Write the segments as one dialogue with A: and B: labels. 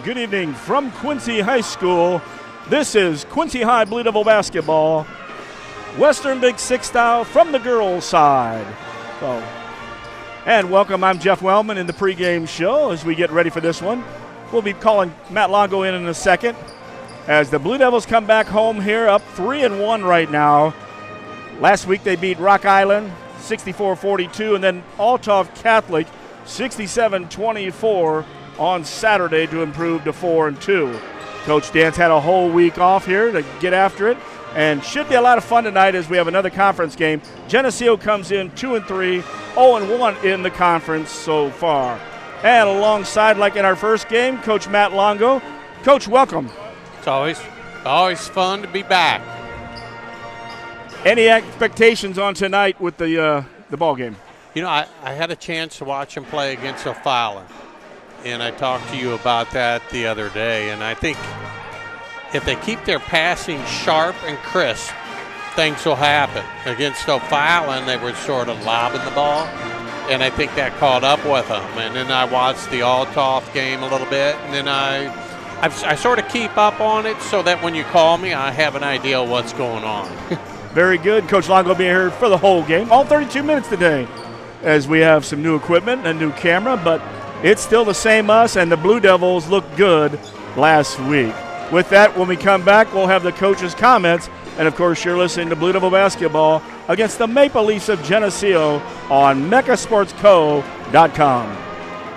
A: good evening from Quincy High School. This is Quincy High Blue Devil basketball, Western Big Six style from the girls' side. And welcome, I'm Jeff Wellman in the pregame show as we get ready for this one. We'll be calling Matt Longo in a second as the Blue Devils come back home here up 3-1 right now. Last week they beat Rock Island 64-42 and then Althoff Catholic 67-24 on Saturday to improve to 4-2. Coach Dance had a whole week off here to get after it, and should be a lot of fun tonight as we have another conference game. Geneseo comes in 2-3, 0-1 in the conference so far. And alongside, like in our first game, Coach Matt Longo. Coach, welcome.
B: It's always fun to be back.
A: Any expectations on tonight with the ball game?
B: You know, I had a chance to watch him play against O'Fallon, and I talked to you about that the other day, and I think if they keep their passing sharp and crisp, things will happen. Against O'Fallon, they were sort of lobbing the ball, and I think that caught up with them. And then I watched the Althoff game a little bit, and then I sort of keep up on it so that when you call me, I have an idea what's going on.
A: Very good. Coach Longo will be here for the whole game, all 32 minutes today, as we have some new equipment and a new camera, but it's still the same us, and the Blue Devils looked good last week. With that, when we come back, we'll have the coaches' comments, and of course, you're listening to Blue Devil basketball against the Maple Leafs of Geneseo on MeccaSportsCo.com.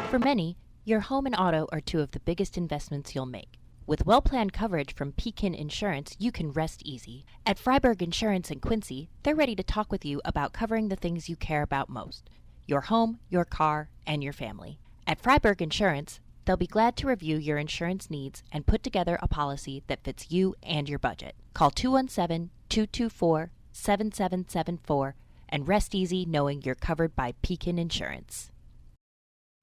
C: For many, your home and auto are two of the biggest investments you'll make. With well-planned coverage from Pekin Insurance, you can rest easy. At Freiberg Insurance in Quincy, they're ready to talk with you about covering the things you care about most: your home, your car, and your family. At Freiberg Insurance, they'll be glad to review your insurance needs and put together a policy that fits you and your budget. Call 217-224-7774 and rest easy knowing you're covered by Pekin Insurance.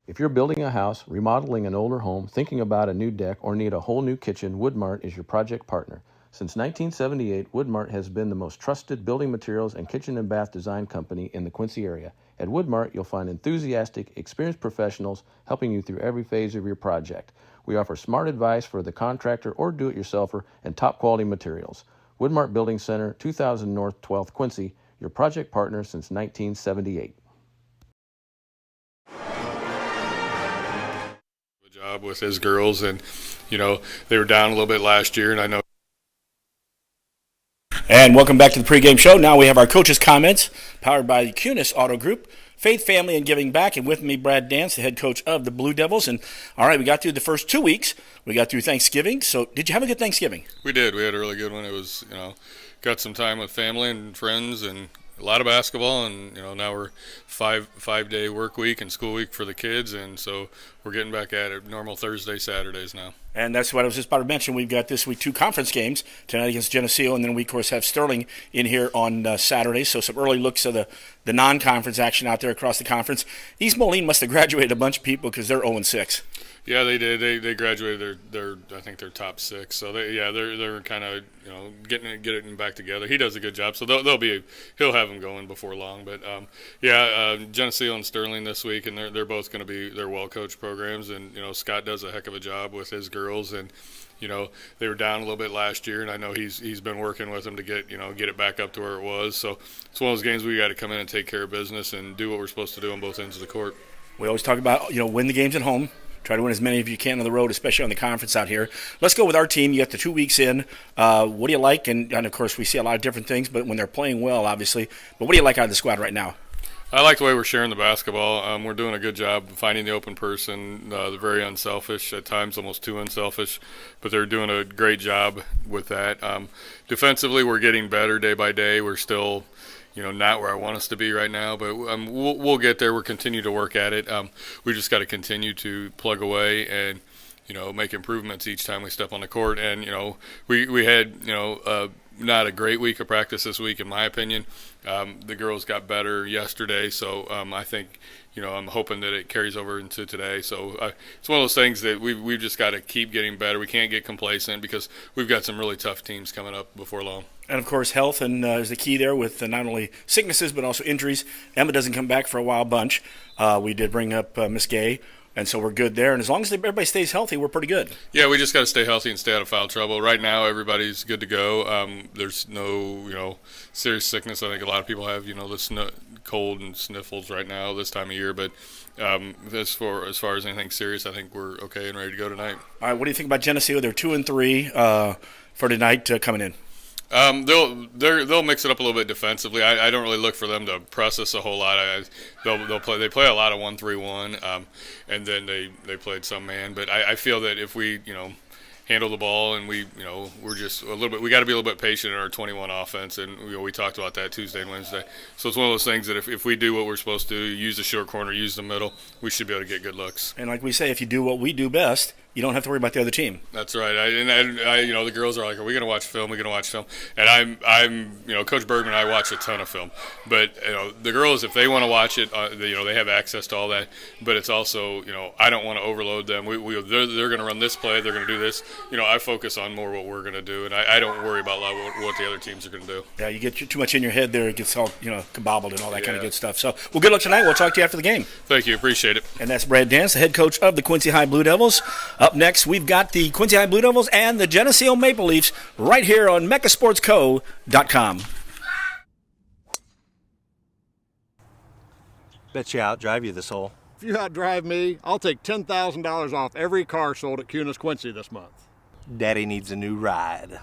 D: If you're building a house, remodeling an older home, thinking about a new deck, or need a whole new kitchen, Woodmart is your project partner. Since 1978, Woodmart has been the most trusted building materials and kitchen and bath design company in the Quincy area. At Woodmart, you'll find enthusiastic, experienced professionals helping you through every phase of your project. We offer smart advice for the contractor or do-it-yourselfer and top-quality materials. Woodmart Building Center, 2000 North 12th, Quincy, your project partner since 1978.
E: Job with his girls, and they were down a little bit last year, and I know.
A: And welcome back to the pregame show. Now we have our coaches' comments, powered by the QHS Auto Group, Faith, Family, and Giving Back. And with me, Brad Dance, the head coach of the Blue Devils. And all right, we got through the first 2 weeks. We got through Thanksgiving. So did you have a good Thanksgiving?
E: We did. We had a really good one. It was, got some time with family and friends and a lot of basketball, and now we're five-day work week and school week for the kids, and so we're getting back at it, normal Thursday, Saturdays now. And
A: that's what I was just about to mention. We've got this week 2 conference games, tonight against Geneseo, and then we, of course, have Sterling in here on Saturday, so some early looks of the non-conference action out there across the conference. East Moline must have graduated a bunch of people because they're 0-6.
E: Yeah, they did. They graduated their I think their top 6. So they're kind of getting it back together. He does a good job. So he'll have them going before long. But Geneseo and Sterling this week, and they're both going to be they're well coached programs. And Scott does a heck of a job with his girls. And they were down a little bit last year, and I know he's been working with them to get it back up to where it was. So it's one of those games we got to come in and take care of business and do what we're supposed to do on both ends of the court.
A: We always talk about win the games at home. Try to win as many as you can on the road, especially on the conference out here. Let's go with our team. You got the 2 weeks in. What do you like? And, of course, we see a lot of different things, but when they're playing well, obviously. But what do you like out of the squad right now?
E: I like the way we're sharing the basketball. We're doing a good job finding the open person. They're very unselfish, at times almost too unselfish, but they're doing a great job with that. Defensively, we're getting better day by day. We're still – not where I want us to be right now, but we'll get there. We'll continue to work at it. We just got to continue to plug away and, make improvements each time we step on the court. And, we had, not a great week of practice this week, in my opinion. The girls got better yesterday, so I think, I'm hoping that it carries over into today. So it's one of those things that we've just got to keep getting better. We can't get complacent because we've got some really tough teams coming up before long.
A: And, of course, health is the key there with not only sicknesses but also injuries. Emma doesn't come back for a bunch. We did bring up Miss Gay And so we're good there. And as long as everybody stays healthy, we're pretty good.
E: Yeah, we just got to stay healthy and stay out of foul trouble. Right now, everybody's good to go. There's no, serious sickness. I think a lot of people have, the cold and sniffles right now this time of year. But as far as anything serious, I think we're okay and ready to go tonight.
A: All right, what do you think about Geneseo? They're 2-3 for tonight coming in.
E: They'll mix it up a little bit defensively. I don't really look for them to press us a whole lot. They play a lot of 1-3-1, and then they played some man. But I feel that if we handle the ball and we're just a little bit, we got to be a little bit patient in our 21 offense, and we talked about that Tuesday and Wednesday. So it's one of those things that if we do what we're supposed to do, use the short corner, use the middle, we should be able to get good looks.
A: And like we say, if you do what we do best, you don't have to worry about the other team.
E: That's right. The girls are like, "Are we going to watch film? We're going to watch film." And I'm, Coach Bergman and I watch a ton of film. But the girls, if they want to watch it, they have access to all that. But it's also, I don't want to overload them. They're going to run this play. They're going to do this. I focus on more what we're going to do, and I don't worry about what the other teams are going to do.
A: Yeah, you get too much in your head there. It gets all kabobbled and all that kind of good stuff. So, well, good luck tonight. We'll talk to you after the game.
E: Thank you. Appreciate it.
A: And that's Brad Dance, the head coach of the Quincy High Blue Devils. Up next, we've got the Quincy High Blue Devils and the Geneseo Maple Leafs right here on mechasportsco.com.
F: Bet you outdrive you this hole.
G: If you outdrive me, I'll take $10,000 off every car sold at Kunis Quincy this month.
F: Daddy needs a new ride.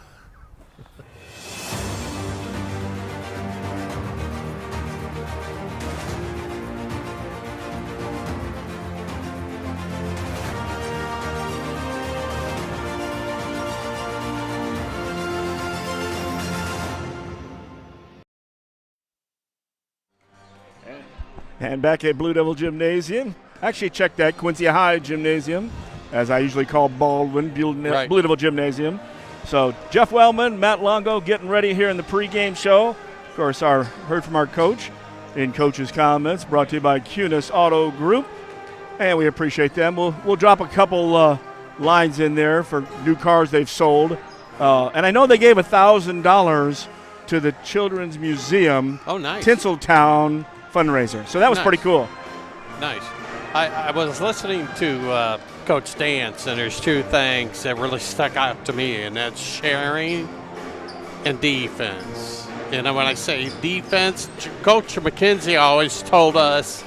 A: And back at Blue Devil Gymnasium, actually check that Quincy High Gymnasium, as I usually call Baldwin, Blue Devil Gymnasium. So Jeff Wellman, Matt Longo getting ready here in the pregame show. Of course, heard from our coach in Coach's Comments, brought to you by Kunis Auto Group. And we appreciate them. We'll drop a couple lines in there for new cars they've sold. And I know they gave $1,000 to the Children's Museum.
B: Oh, nice.
A: Tinseltown fundraiser. So that was pretty cool.
B: Nice. I was listening to Coach Dance, and there's two things that really stuck out to me, and that's sharing and defense. When I say defense, Coach McKenzie always told us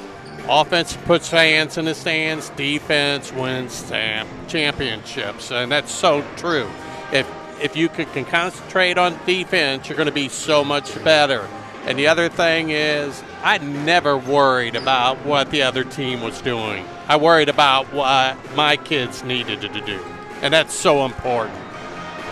B: offense puts fans in the stands, defense wins championships, and that's so true. If you can concentrate on defense, you're going to be so much better. And the other thing is, I never worried about what the other team was doing. I worried about what my kids needed to do, and that's so important.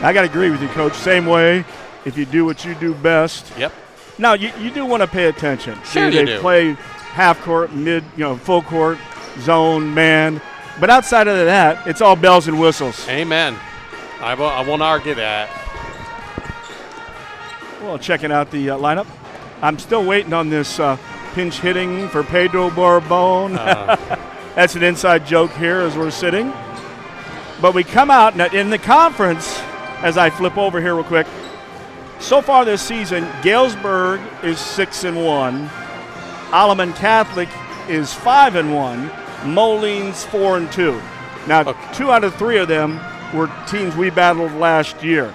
A: I got to agree with you, Coach. Same way, if you do what you do best.
B: Yep.
A: Now, you do want to pay attention.
B: Sure
A: they
B: you do.
A: Play half court, mid, full court, zone, man. But outside of that, it's all bells and whistles.
B: Amen. I won't argue that.
A: Well, checking out the lineup. I'm still waiting on this pinch hitting for Pedro Borbon. That's an inside joke here as we're sitting. But we come out in the conference, as I flip over here real quick. So far this season, Galesburg is 6-1. Alleman Catholic is 5-1. Moline 4-2. Now, 2 out of 3 of them were teams we battled last year.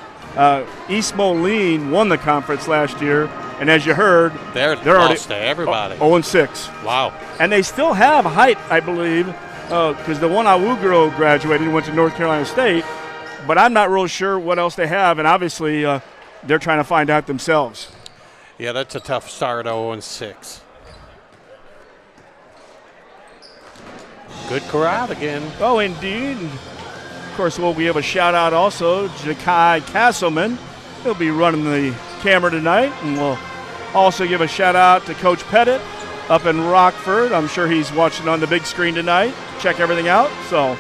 A: East Moline won the conference last year, and as you heard,
B: they're
A: already
B: lost to everybody.
A: 0-6.
B: Wow.
A: And they still have height, I believe, because the one Awu girl graduated and went to North Carolina State, but I'm not real sure what else they have, and obviously they're trying to find out themselves.
B: Yeah, that's a tough start, 0-6. Good crowd again.
A: Oh, indeed. Of course, we have a shout-out also, Jakai Castleman. He'll be running the camera tonight, and we'll also give a shout-out to Coach Pettit up in Rockford. I'm sure he's watching on the big screen tonight. Check everything out. So,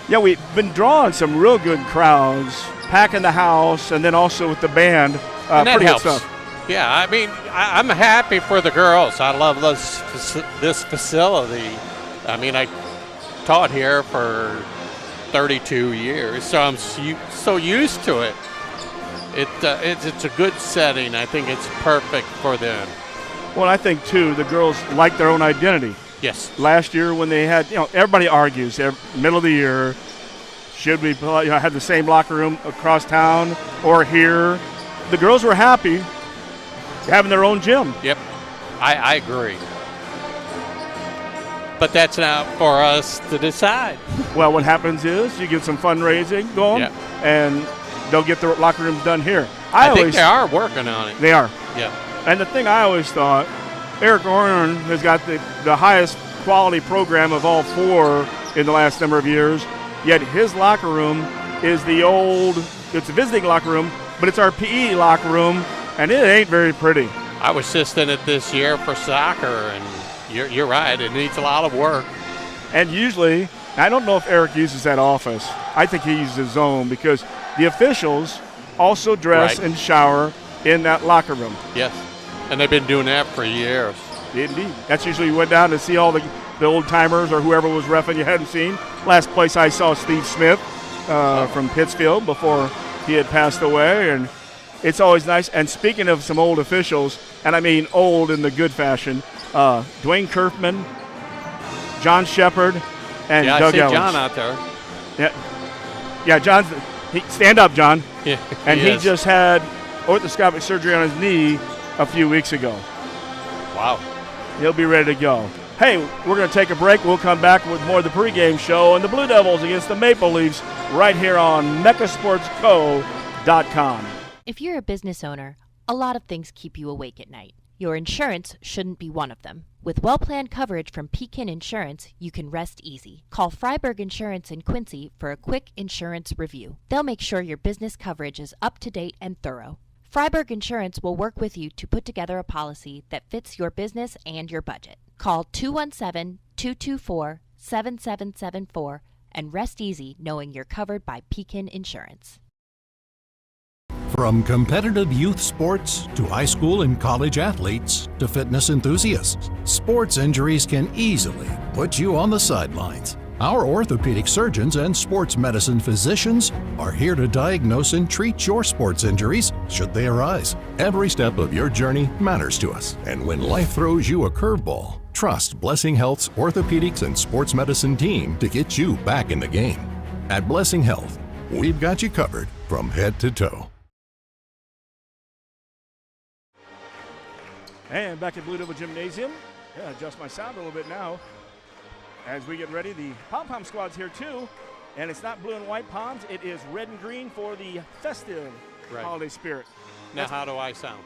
A: yeah, we've been drawing some real good crowds, packing the house, and then also with the band.
B: And that
A: pretty
B: helps.
A: good stuff.
B: Yeah, I mean, I'm happy for the girls. I love this facility. I mean, I taught here for 32 years, so I'm so used to it. It's a good setting. I think it's perfect for them.
A: Well, I think, too, the girls like their own identity.
B: Yes.
A: Last year when they had, everybody argues, middle of the year, should we have the same locker room across town or here? The girls were happy having their own gym.
B: Yep, I agree. But that's not for us to decide.
A: Well, what happens is you get some fundraising going, and they'll get the locker rooms done here.
B: I think they are working on it.
A: They are.
B: Yeah.
A: And the thing I always thought, Eric Orrin has got the highest quality program of all four in the last number of years, yet his locker room is it's a visiting locker room, but it's our PE locker room, and it ain't very pretty.
B: I was just in it this year for soccer, and you're right, it needs a lot of work.
A: And usually, I don't know if Eric uses that office. I think he uses his own because the officials also dress and shower in that locker room.
B: Yes, and they've been doing that for years.
A: Indeed. That's usually you went down to see all the old-timers or whoever was reffing you hadn't seen. Last place I saw Steve Smith from Pittsfield before he had passed away, and it's always nice. And speaking of some old officials, and I mean old in the good fashion, Dwayne Kerfman, John Shepard, and Doug
B: I see
A: Ellens.
B: John out there.
A: Yeah, John's stand up, John.
B: Yeah,
A: and he just had orthoscopic surgery on his knee a few weeks ago.
B: Wow.
A: He'll be ready to go. Hey, we're going to take a break. We'll come back with more of the pregame show and the Blue Devils against the Maple Leafs right here on mechasportsco.com.
C: If you're a business owner, a lot of things keep you awake at night. Your insurance shouldn't be one of them. With well-planned coverage from Pekin Insurance, you can rest easy. Call Freiberg Insurance in Quincy for a quick insurance review. They'll make sure your business coverage is up to date and thorough. Freiberg Insurance will work with you to put together a policy that fits your business and your budget. Call 217-224-7774 and rest easy knowing you're covered by Pekin Insurance.
H: From competitive youth sports to high school and college athletes to fitness enthusiasts, sports injuries can easily put you on the sidelines. Our orthopedic surgeons and sports medicine physicians are here to diagnose and treat your sports injuries should they arise. Every step of your journey matters to us, and when life throws you a curveball, trust Blessing Health's orthopedics and sports medicine team to get you back in the game. At Blessing Health, we've got you covered from head to toe.
A: And back at Blue Devil Gymnasium. Yeah, adjust my sound a little bit now. As we get ready, the pom-pom squad's here too. And it's not blue and white poms, it is red and green for the festive holiday spirit.
B: Now, how do I sound?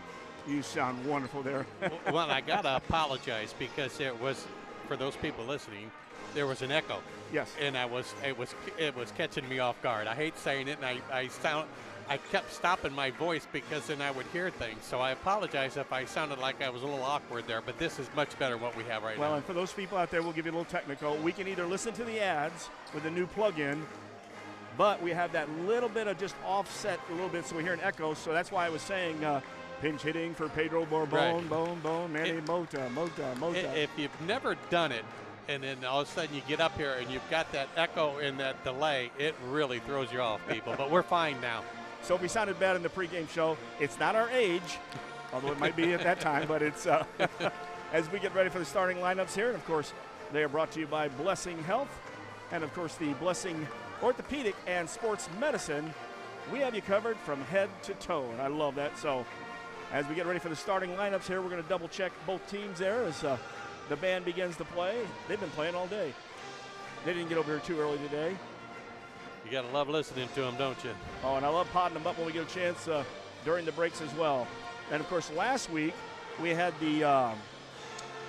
A: You sound wonderful there.
B: Well, I got to apologize because it was, for those people listening, there was an echo.
A: Yes.
B: And it was catching me off guard. I hate saying it, and I kept stopping my voice because then I would hear things. So I apologize if I sounded like I was a little awkward there, but this is much better what we have right now.
A: Well, and for those people out there, we'll give you a little technical. We can either listen to the ads with a new plug-in, but we have that little bit of just offset a little bit so we hear an echo. So that's why I was saying pinch hitting for Pedro Borbon, Bone, Manny Mota.
B: If you've never done it, and then all of a sudden you get up here and you've got that echo and that delay, it really throws you off, people. But we're fine now.
A: So if we sounded bad in the pregame show, it's not our age, although it might be at that time, but it's as we get ready for the starting lineups here. And, of course, they are brought to you by Blessing Health and, of course, the Blessing Orthopedic and Sports Medicine. We have you covered from head to toe, and I love that. So as we get ready for the starting lineups here, we're going to double-check both teams there as the band begins to play. They've been playing all day. They didn't get over here too early today.
B: You got to love listening to them, don't you?
A: Oh, and I love potting them up when we get a chance during the breaks as well. And, of course, last week we had the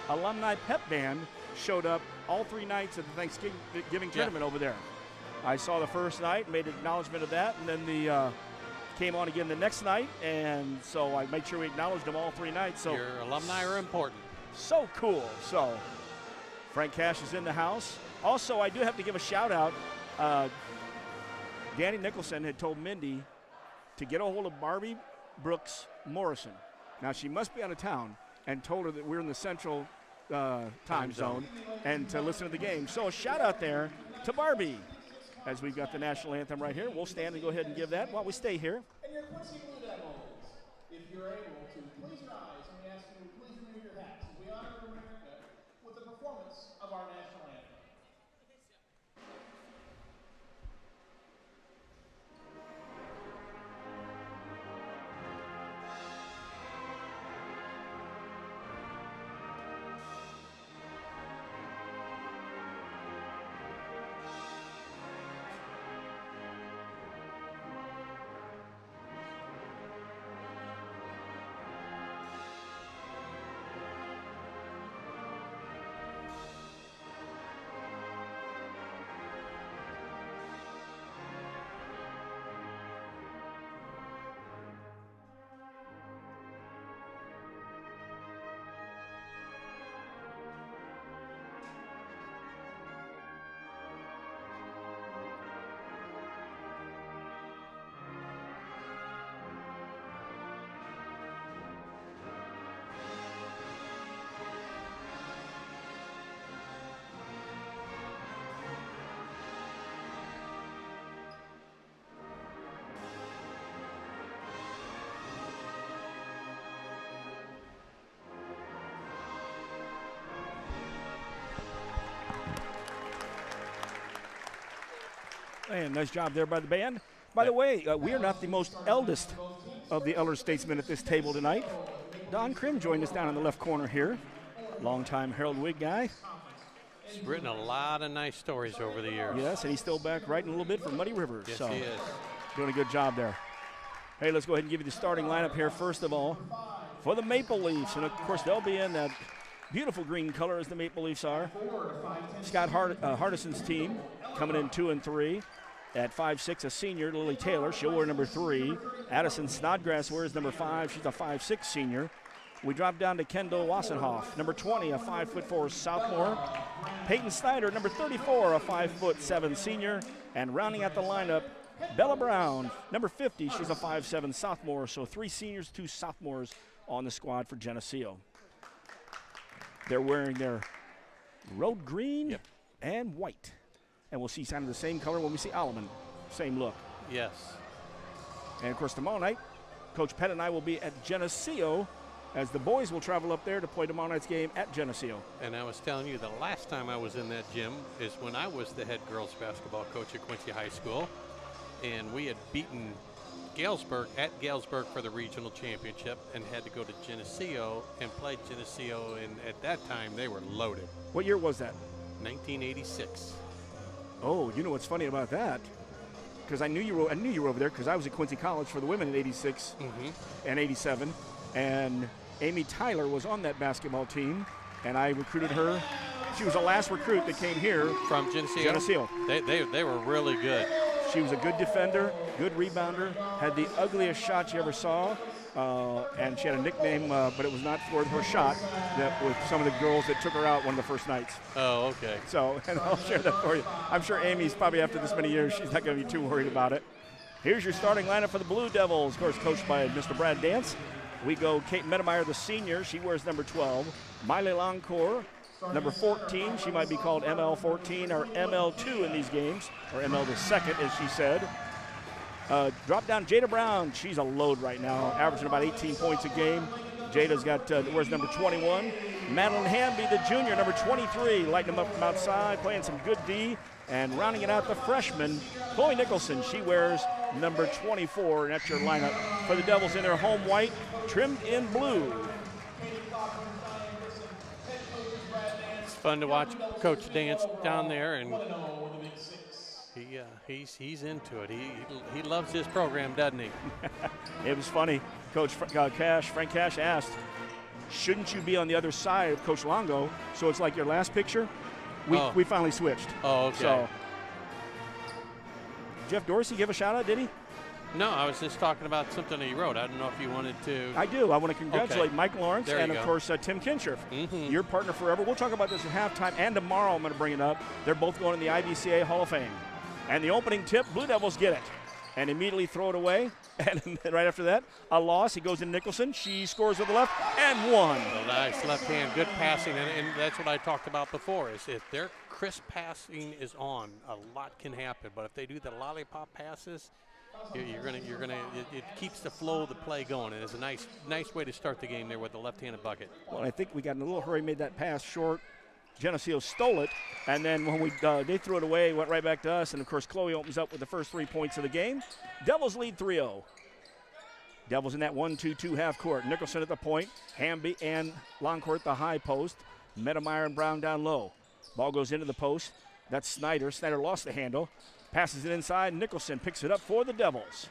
A: alumni pep band showed up all 3 nights of the Thanksgiving tournament over there. I saw the first night, made acknowledgement of that, and then the came on again the next night, and so I made sure we acknowledged them all 3 nights. So
B: your alumni are important.
A: So cool. So Frank Cash is in the house. Also, I do have to give a shout-out. Danny Nicholson had told Mindy to get a hold of Barbie Brooks Morrison. Now, she must be out of town, and told her that we're in the central time zone and to listen to the game. So a shout-out there to Barbie as we've got the national anthem right here. We'll stand and go ahead and give that while we stay here.
I: And your Quincy Blue Devils, if you're able to, please rise and we ask you to please remove your hats. We honor America with the performance
A: And nice job there by the band. By the way, we are not the most eldest of the elder statesmen at this table tonight. Don Krim joined us down in the left corner here. Longtime Herald Whig guy.
B: He's written a lot of nice stories over the years.
A: Yes, and he's still back writing a little bit for Muddy Rivers.
B: Yes,
A: so
B: he is.
A: doing a good job there. Hey, let's go ahead and give you the starting lineup here first of all for the Maple Leafs. And, of course, they'll be in that beautiful green color as the Maple Leafs are. Scott Hardison's team coming in 2 and 3. At 5'6", a senior, Lily Taylor. She'll wear number 3. Addison Snodgrass wears number 5. She's a 5'6" senior. We drop down to Kendall Wassenhoff, number 20, a 5'4" sophomore. Peyton Snyder, number 34, a 5'7" senior. And rounding out the lineup, Bella Brown, number 50. She's a 5'7" sophomore. So 3 seniors, 2 sophomores on the squad for Geneseo. They're wearing their road green and white. And we'll see kind of the same color when we see Alleman. Same look.
B: Yes.
A: And, of course, tomorrow night, Coach Pett and I will be at Geneseo as the boys will travel up there to play tomorrow night's game at Geneseo.
B: And I was telling you, the last time I was in that gym is when I was the head girls basketball coach at Quincy High School. And we had beaten Galesburg at Galesburg for the regional championship and had to go to Geneseo and play Geneseo. And at that time, they were loaded.
A: What year was that?
B: 1986.
A: Oh, you know what's funny about that? Because I knew you were over there because I was at Quincy College for the women in '86 and '87, and Amy Tyler was on that basketball team, and I recruited her. She was the last recruit that came here
B: from Geneseo.
A: Geneseo.
B: They were really good.
A: She was a good defender, good rebounder, had the ugliest shot you ever saw, and she had a nickname, but it was not for her shot, that with some of the girls that took her out one of the first nights.
B: Oh, okay.
A: So, and I'll share that for you. I'm sure Amy's probably, after this many years, she's not going to be too worried about it. Here's your starting lineup for the Blue Devils, of course, coached by Mr. Brad Dance. We go Kate Medemeyer, the senior. She wears number 12. Miley Loncourt, number 14. She might be called ML14 or ML2 in these games, or ML the second, as she said. Drop down Jada Brown. She's a load right now, averaging about 18 points a game. Jada's got, wears number 21. Madeline Hamby, the junior, number 23, lighting them up from outside, playing some good D. And rounding it out, the freshman, Chloe Nicholson. She wears number 24, and that's your lineup for the Devils in their home white, trimmed in blue.
B: It's fun to watch Coach Dance down there, and he's into it. He loves his program, doesn't he?
A: It was funny. Coach Frank Cash asked, shouldn't you be on the other side of Coach Longo? So it's like your last picture. We finally switched.
B: Oh, okay.
A: So, Jeff Dorsey give a shout out, did he?
B: No, I was just talking about something that he wrote. I don't know if you wanted to.
A: I do. I want to congratulate Mike Lawrence and, of course, Tim Kinshirf, your partner forever. We'll talk about this at halftime, and tomorrow I'm going to bring it up. They're both going in the IBCA Hall of Fame. And the opening tip, Blue Devils get it and immediately throw it away. And right after that, a loss. He goes to Nicholson. She scores with the left and one.
B: A nice left hand, good passing, and that's what I talked about before. Is if their crisp passing is on, a lot can happen. But if they do the lollipop passes, it keeps the flow of the play going, and it's a nice way to start the game there with the left-handed bucket.
A: Well, I think we got in a little hurry, made that pass short. Geneseo stole it, and then when they threw it away, went right back to us, and of course Chloe opens up with the first 3 points of the game. Devils lead 3-0. Devils in that 1-2-2 half court. Nicholson at the point, Hamby and Loncourt at the high post, Medemeyer and Brown down low. Ball goes into the post. That's Snyder. Snyder lost the handle, passes it inside. Nicholson picks it up for the Devils.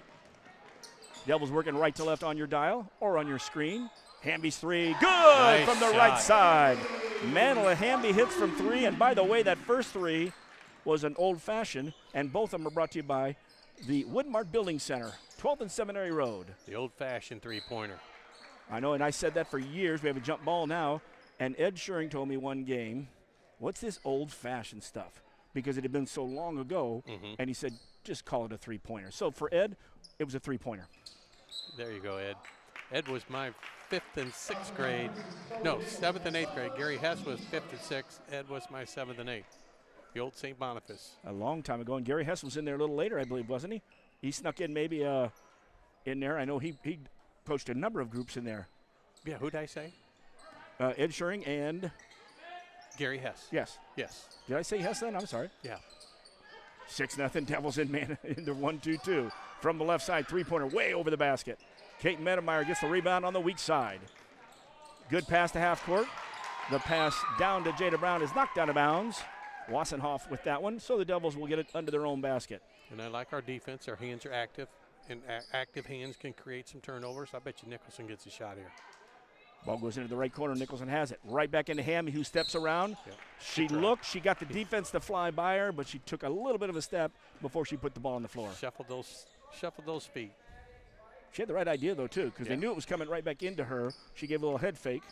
A: Devils working right to left on your dial or on your screen. Hamby's three, good
B: nice
A: from the
B: shot.
A: right side. Mantle Hamby hits from 3, and by the way, that first 3 was an old-fashioned, and both of them are brought to you by the Woodmart Building Center, 12th and Seminary Road.
B: The old-fashioned three-pointer.
A: I know, and I said that for years. We have a jump ball now, and Ed Schuring told me one game, what's this old-fashioned stuff? Because it had been so long ago, and he said, just call it a three-pointer. So for Ed, it was a three-pointer.
B: There you go, Ed. Ed was my 5th and 6th grade. No, 7th and 8th grade. Gary Hess was 5th and 6th. Ed was my 7th and 8th. The old St. Boniface.
A: A long time ago, and Gary Hess was in there a little later, I believe, wasn't he? He snuck in maybe in there. I know he coached a number of groups in there.
B: Yeah, who'd I say?
A: Ed Schuring and
B: Gary Hess.
A: Yes.
B: Yes.
A: Did I say Hess then? I'm sorry.
B: Yeah.
A: 6-0 Devils in man into 1-2-2. From the left side, three-pointer way over the basket. Kate Medemeyer gets the rebound on the weak side. Good pass to half court. The pass down to Jada Brown is knocked out of bounds. Wassenhoff with that one, so the Devils will get it under their own basket.
B: And I like our defense. Our hands are active, and active hands can create some turnovers. I bet you Nicholson gets a shot here.
A: Ball goes into the right corner. Nicholson has it. Right back into Hamby, who steps around. Yep. She looked. She got the defense to fly by her, but she took a little bit of a step before she put the ball on the floor.
B: Shuffled those feet.
A: She had the right idea, though, too, because they knew it was coming right back into her. She gave a little head fake.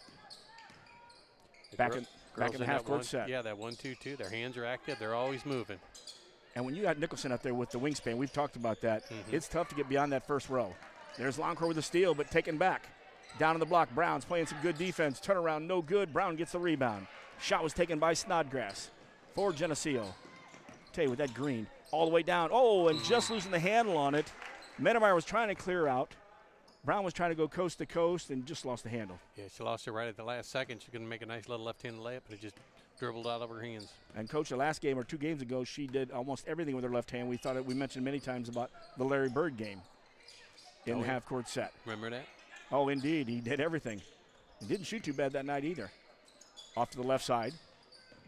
A: Back in the half-court set.
B: Yeah, that 1-2-2. Their hands are active. They're always moving.
A: And when you got Nicholson up there with the wingspan, we've talked about that, it's tough to get beyond that first row. There's Longcore with the steal, but taken back. Down on the block, Brown's playing some good defense. Turnaround, no good. Brown gets the rebound. Shot was taken by Snodgrass for Geneseo. Tell you, with that green, all the way down. Oh, and just losing the handle on it. Medemeyer was trying to clear out. Brown was trying to go coast to coast and just lost the handle.
B: Yeah, she lost it right at the last second. She's going to make a nice little left-handed layup, but it just dribbled out of her hands.
A: And, Coach, the last game or 2 games ago, she did almost everything with her left hand. We mentioned many times about the Larry Bird game in the half-court set.
B: Remember that?
A: Oh, indeed. He did everything. He didn't shoot too bad that night either. Off to the left side.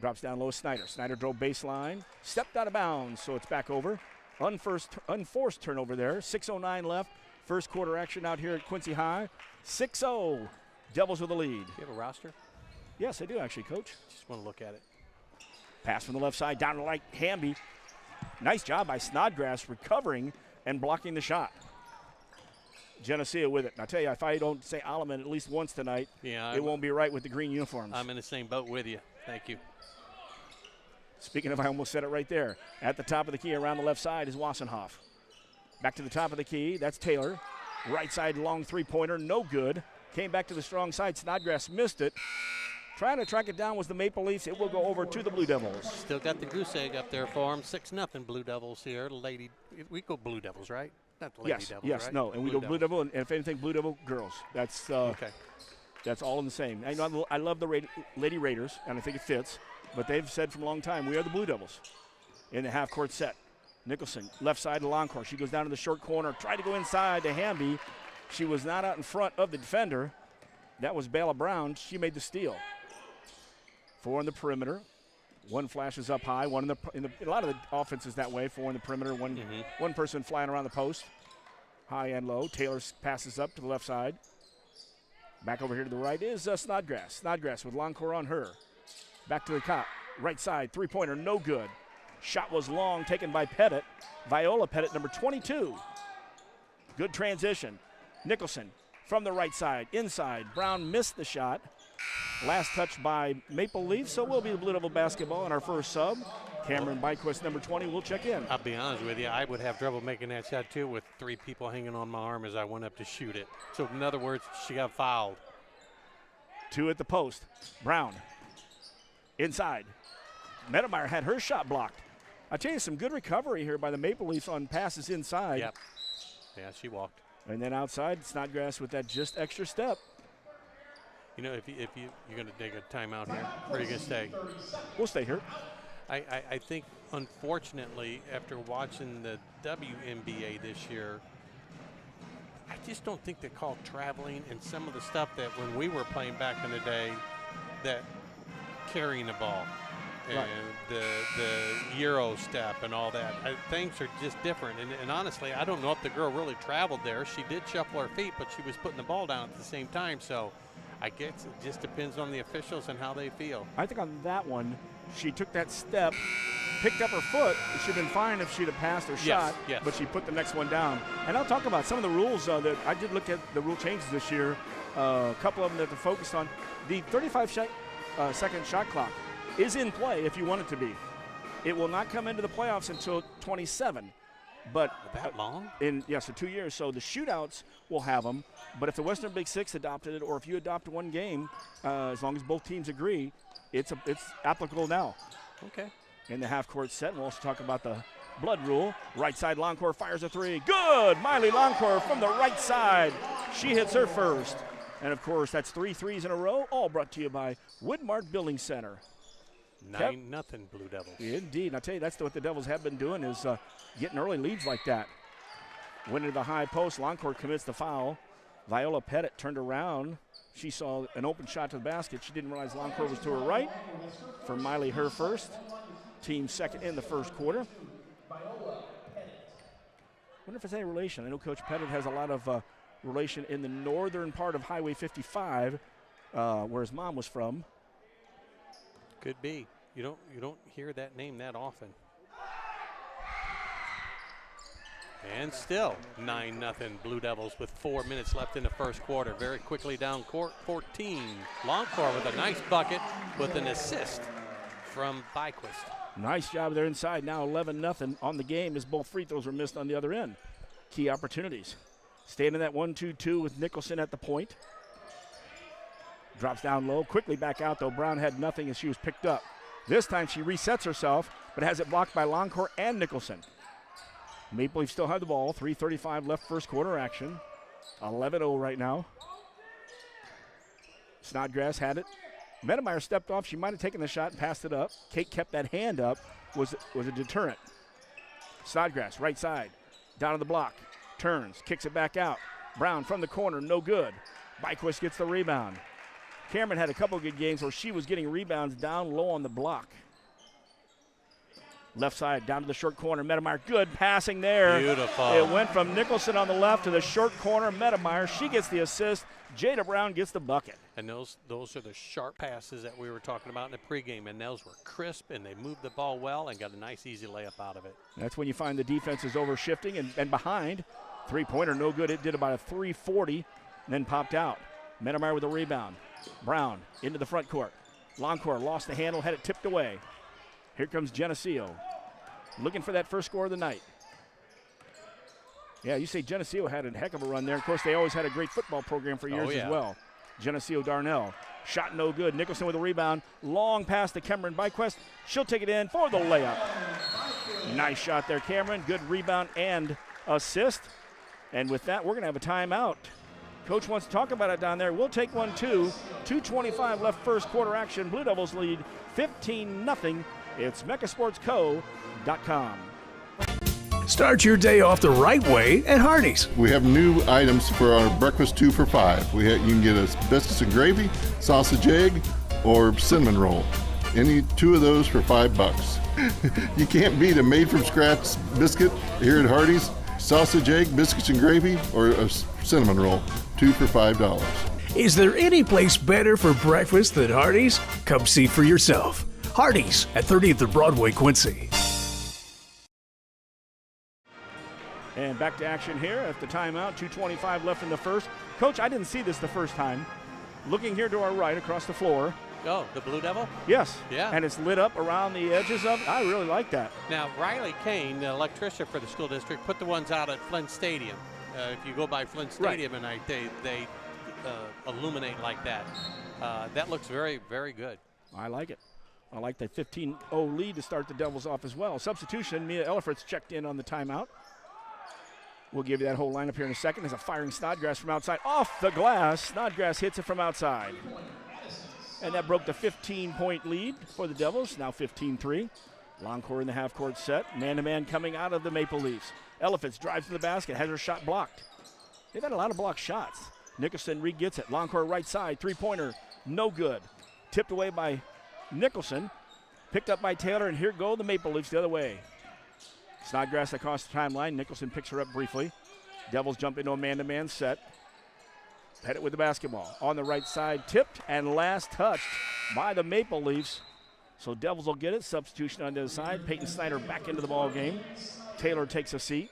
A: Drops down low, Snyder. Snyder drove baseline. Stepped out of bounds, so it's back over. Unforced turnover there. 6:09 left. First quarter action out here at Quincy High. 6-0. Devils with the lead.
B: Do you have a roster?
A: Yes, I do actually, Coach.
B: Just want to look at it.
A: Pass from the left side down to right. Hamby. Nice job by Snodgrass recovering and blocking the shot. Geneseo with it. And I tell you, if I don't say Alleman at least once tonight, it won't be right with the green uniforms.
B: I'm in the same boat with you. Thank you.
A: Speaking of, I almost said it right there. At the top of the key around the left side is Wassenhoff. Back to the top of the key. That's Taylor. Right side long three-pointer. No good. Came back to the strong side. Snodgrass missed it. Trying to track it down was the Maple Leafs. It will go over to the Blue Devils.
B: Still got the goose egg up there for them. 6-0 Blue Devils here. We go Blue Devils, right? Not the Lady Devils,
A: yes,
B: right?
A: no. And we go Blue Devil, and if anything, Blue Devil girls. That's
B: okay.
A: That's all in the same. I love the Lady Raiders, and I think it fits. But they've said from a long time, we are the Blue Devils in the half-court set. Nicholson, left side to Longcore. She goes down to the short corner, tried to go inside to Hamby. She was not out in front of the defender. That was Bella Brown. She made the steal. 4 on the perimeter. One flashes up high. One in the a lot of the offense is that way. 4 in the perimeter. One person flying around the post, high and low. Taylor passes up to the left side. Back over here to the right is Snodgrass. Snodgrass with Longcore on her. Back to the top. Right side, three-pointer, no good. Shot was long, taken by Pettit. Viola Pettit, number 22. Good transition. Nicholson from the right side, inside. Brown missed the shot. Last touch by Maple Leaf, so we'll be the Blue Devil basketball in our first sub. Cameron Byquist, number 20, will check in.
B: I'll be honest with you, I would have trouble making that shot too with 3 people hanging on my arm as I went up to shoot it. So in other words, she got fouled.
A: 2 at the post. Brown inside. Medemeyer had her shot blocked. I tell you, some good recovery here by the Maple Leafs on passes inside.
B: Yep. Yeah, she walked.
A: And then outside, Snodgrass with that just extra step.
B: You know, if you're going to take a timeout here, or are you going to stay?
A: We'll stay here.
B: I think, unfortunately, after watching the WNBA this year, I just don't think they call traveling and some of the stuff that when we were playing back in the day, that carrying the ball and the Euro step and all that. Things are just different. And honestly, I don't know if the girl really traveled there. She did shuffle her feet, but she was putting the ball down at the same time. So I guess it just depends on the officials and how they feel.
A: I think on that one, she took that step, picked up her foot. It should have been fine if she'd have passed her shot, but she put the next one down. And I'll talk about some of the rules that I did look at the rule changes this year. A couple of them that they're focused on. The 35-second shot clock is in play if you want it to be. It will not come into the playoffs until 27. But
B: that long?
A: So 2 years. So the shootouts will have them. But if the Western Big Six adopted it, or if you adopt one game, as long as both teams agree, it's applicable now.
B: Okay.
A: In the half-court set, and we'll also talk about the blood rule. Right side, Longcore fires a 3. Good! Miley Longcore from the right side. She hits her first. And, of course, that's 3 threes in a row, all brought to you by Woodmart Building Center.
B: 9-0 Blue Devils.
A: Indeed. And I tell you, that's what the Devils have been doing is getting early leads like that. Went into the high post. Longcourt commits the foul. Viola Pettit turned around. She saw an open shot to the basket. She didn't realize Longcourt was to her right. For Miley, her first. Team second in the first quarter. Wonder if it's any relation. I know Coach Pettit has a lot of relation in the northern part of Highway 55, where his mom was from.
B: Could be. You don't hear that name that often. And still 9-0 Blue Devils with 4 minutes left in the first quarter. Very quickly down court, 14. Longcourt with a nice bucket with an assist from Byquist.
A: Nice job there inside. Now 11-0 on the game as both free throws were missed on the other end. Key opportunities. Staying in that 1-2-2 with Nicholson at the point. Drops down low. Quickly back out, though. Brown had nothing as she was picked up. This time she resets herself, but has it blocked by Longcourt and Nicholson. Maple Leafs still have the ball. 3:35 left first quarter action. 11-0 right now. Snodgrass had it. Medemeyer stepped off. She might have taken the shot and passed it up. Kate kept that hand up. Was a deterrent. Snodgrass, right side. Down to the block. Turns. Kicks it back out. Brown from the corner. No good. Byquist gets the rebound. Cameron had a couple of good games where she was getting rebounds down low on the block. Left side, down to the short corner. Medemeyer, good passing there.
B: Beautiful.
A: It went from Nicholson on the left to the short corner. Medemeyer, she gets the assist. Jada Brown gets the bucket.
B: And those are the sharp passes that we were talking about in the pregame, and those were crisp, and they moved the ball well and got a nice, easy layup out of it.
A: That's when you find the defense is over shifting and behind. Three-pointer, no good. It did about a 340 and then popped out. Medemeyer with a rebound. Brown into the front court. Longcourt lost the handle, had it tipped away. Here comes Geneseo, looking for that first score of the night. Yeah, you say Geneseo had a heck of a run there. Of course, they always had a great football program for years as well. Geneseo Darnell, shot no good. Nicholson with a rebound. Long pass to Cameron Byquist. She'll take it in for the layup. Nice shot there, Cameron. Good rebound and assist. And with that, we're going to have a timeout. Coach wants to talk about it down there. We'll take one, too. 2:25 left first quarter action. Blue Devils lead 15-0. It's MechaSportsCo.com.
J: Start your day off the right way at Hardee's.
K: We have new items for our breakfast 2 for $5. You can get a biscuits and gravy, sausage egg, or cinnamon roll. Any two of those for $5. You can't beat a made-from-scratch biscuit here at Hardee's. Sausage egg, biscuits and gravy, or a cinnamon roll. 2 for $5.
J: Is there any place better for breakfast than Hardee's? Come see for yourself. Hardee's at 30th and Broadway, Quincy.
A: And back to action here at the timeout. 2:25 left in the first. Coach, I didn't see this the first time. Looking here to our right across the floor.
B: Oh, the Blue Devil?
A: Yes.
B: Yeah.
A: And it's lit up around the edges of it. I really like that.
B: Now, Riley Kane, the electrician for the school district, put the ones out at Flint Stadium. If you go by Flint Stadium and they illuminate like that. That looks very, very good.
A: I like it. I like the 15-0 lead to start the Devils off as well. Substitution, Mia Ellifritz checked in on the timeout. We'll give you that whole lineup here in a second. There's a firing Snodgrass from outside. Off the glass. Snodgrass hits it from outside. And that broke the 15-point lead for the Devils. Now 15-3. Longcourt in the half-court set. Man-to-man coming out of the Maple Leafs. Ellifritz drives to the basket, has her shot blocked. They've had a lot of blocked shots. Nicholson re-gets it. Longcourt right side. Three-pointer, no good. Tipped away by Nicholson. Picked up by Taylor, and here go the Maple Leafs the other way. Snodgrass across the timeline. Nicholson picks her up briefly. Devils jump into a man-to-man set. Pettit with the basketball. On the right side, tipped and last touched by the Maple Leafs. So Devils will get it. Substitution on the other side. Peyton Snyder back into the ball game. Taylor takes a seat.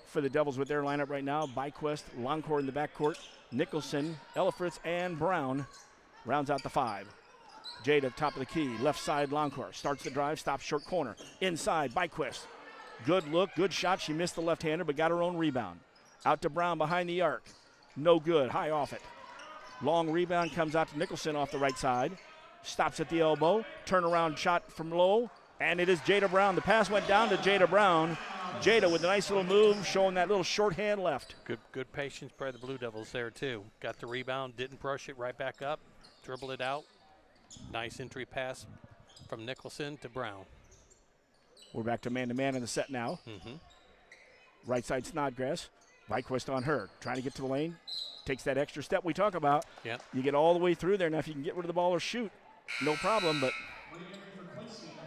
A: For the Devils with their lineup right now, Byquist, Longcourt in the backcourt, Nicholson, Ellifritz, and Brown rounds out the five. Jada, top of the key, left side, Longcourt. Starts the drive, stops short corner. Inside, Byquist. Good look, good shot. She missed the left-hander, but got her own rebound. Out to Brown behind the arc. No good, high off it. Long rebound comes out to Nicholson off the right side. Stops at the elbow. Turnaround shot from low, and it is Jada Brown. The pass went down to Jada Brown. Jada with a nice little move, showing that little shorthand left.
B: Good patience by the Blue Devils there, too. Got the rebound, didn't brush it right back up, dribbled it out. Nice entry pass from Nicholson to Brown.
A: We're back to man-to-man in the set now. Right side Snodgrass. Nyquist on her. Trying to get to the lane. Takes that extra step we talk about.
B: Yep.
A: You get all the way through there. Now, if you can get rid of the ball or shoot, no problem. But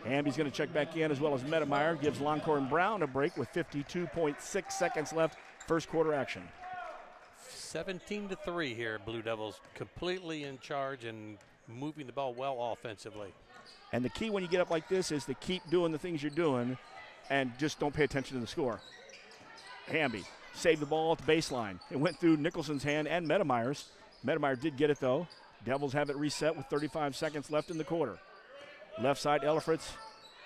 A: Hamby's going to check back in, as well as Medemeyer. Gives Loncourt and Brown a break with 52.6 seconds left. First quarter action.
B: 17-3 here. Blue Devils completely in charge and moving the ball well offensively.
A: And the key when you get up like this is to keep doing the things you're doing and just don't pay attention to the score. Hamby saved the ball at the baseline. It went through Nicholson's hand and Medemeyer's. Medemeyer did get it, though. Devils have it reset with 35 seconds left in the quarter. Left side, Ellifritz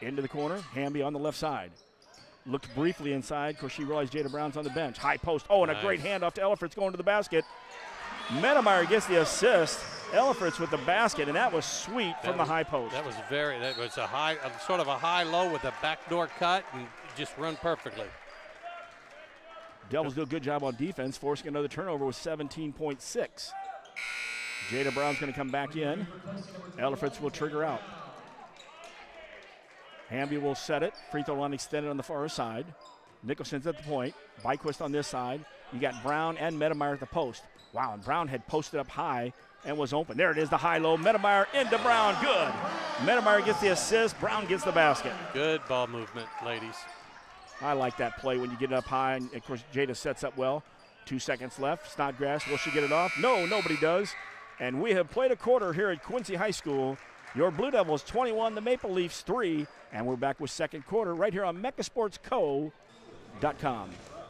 A: into the corner. Hamby on the left side. Looked briefly inside because she realized Jada Brown's on the bench. High post. Oh, and a great handoff to Ellifritz going to the basket. Medemeyer gets the assist. Ellifritz with the basket, and that was sweet from the high post.
B: That was a sort of a high-low with a backdoor cut and just run perfectly.
A: Devils do a good job on defense, forcing another turnover with 17.6. Jada Brown's going to come back in. Ellifritz will trigger out. Hamby will set it. Free throw line extended on the far side. Nicholson's at the point. Nyquist on this side. You got Brown and Medemeyer at the post. Wow, and Brown had posted up high and was open. There it is, the high-low. Medemeyer into Brown. Good. Medemeyer gets the assist. Brown gets the basket.
B: Good ball movement, ladies.
A: I like that play when you get it up high. And, of course, Jada sets up well. 2 seconds left. Snodgrass, will she get it off? No, nobody does. And we have played a quarter here at Quincy High School. Your Blue Devils 21, the Maple Leafs 3. And we're back with second quarter right here on MechaSportsCo.com.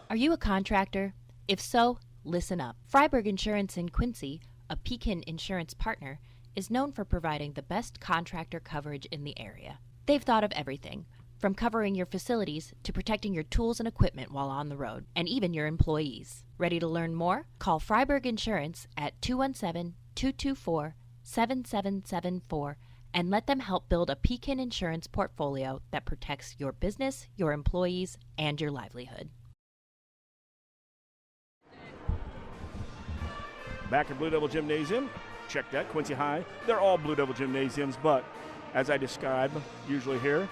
C: Are you a contractor? If so, listen up. Freiberg Insurance in Quincy, a Pekin insurance partner, is known for providing the best contractor coverage in the area. They've thought of everything, from covering your facilities to protecting your tools and equipment while on the road, and even your employees. Ready to learn more? Call Freiberg Insurance at 217-224-7774 and let them help build a Pekin insurance portfolio that protects your business, your employees, and your livelihood.
A: Back at Blue Devil Gymnasium. Check that, Quincy High. They're all Blue Devil Gymnasiums, but as I describe usually here,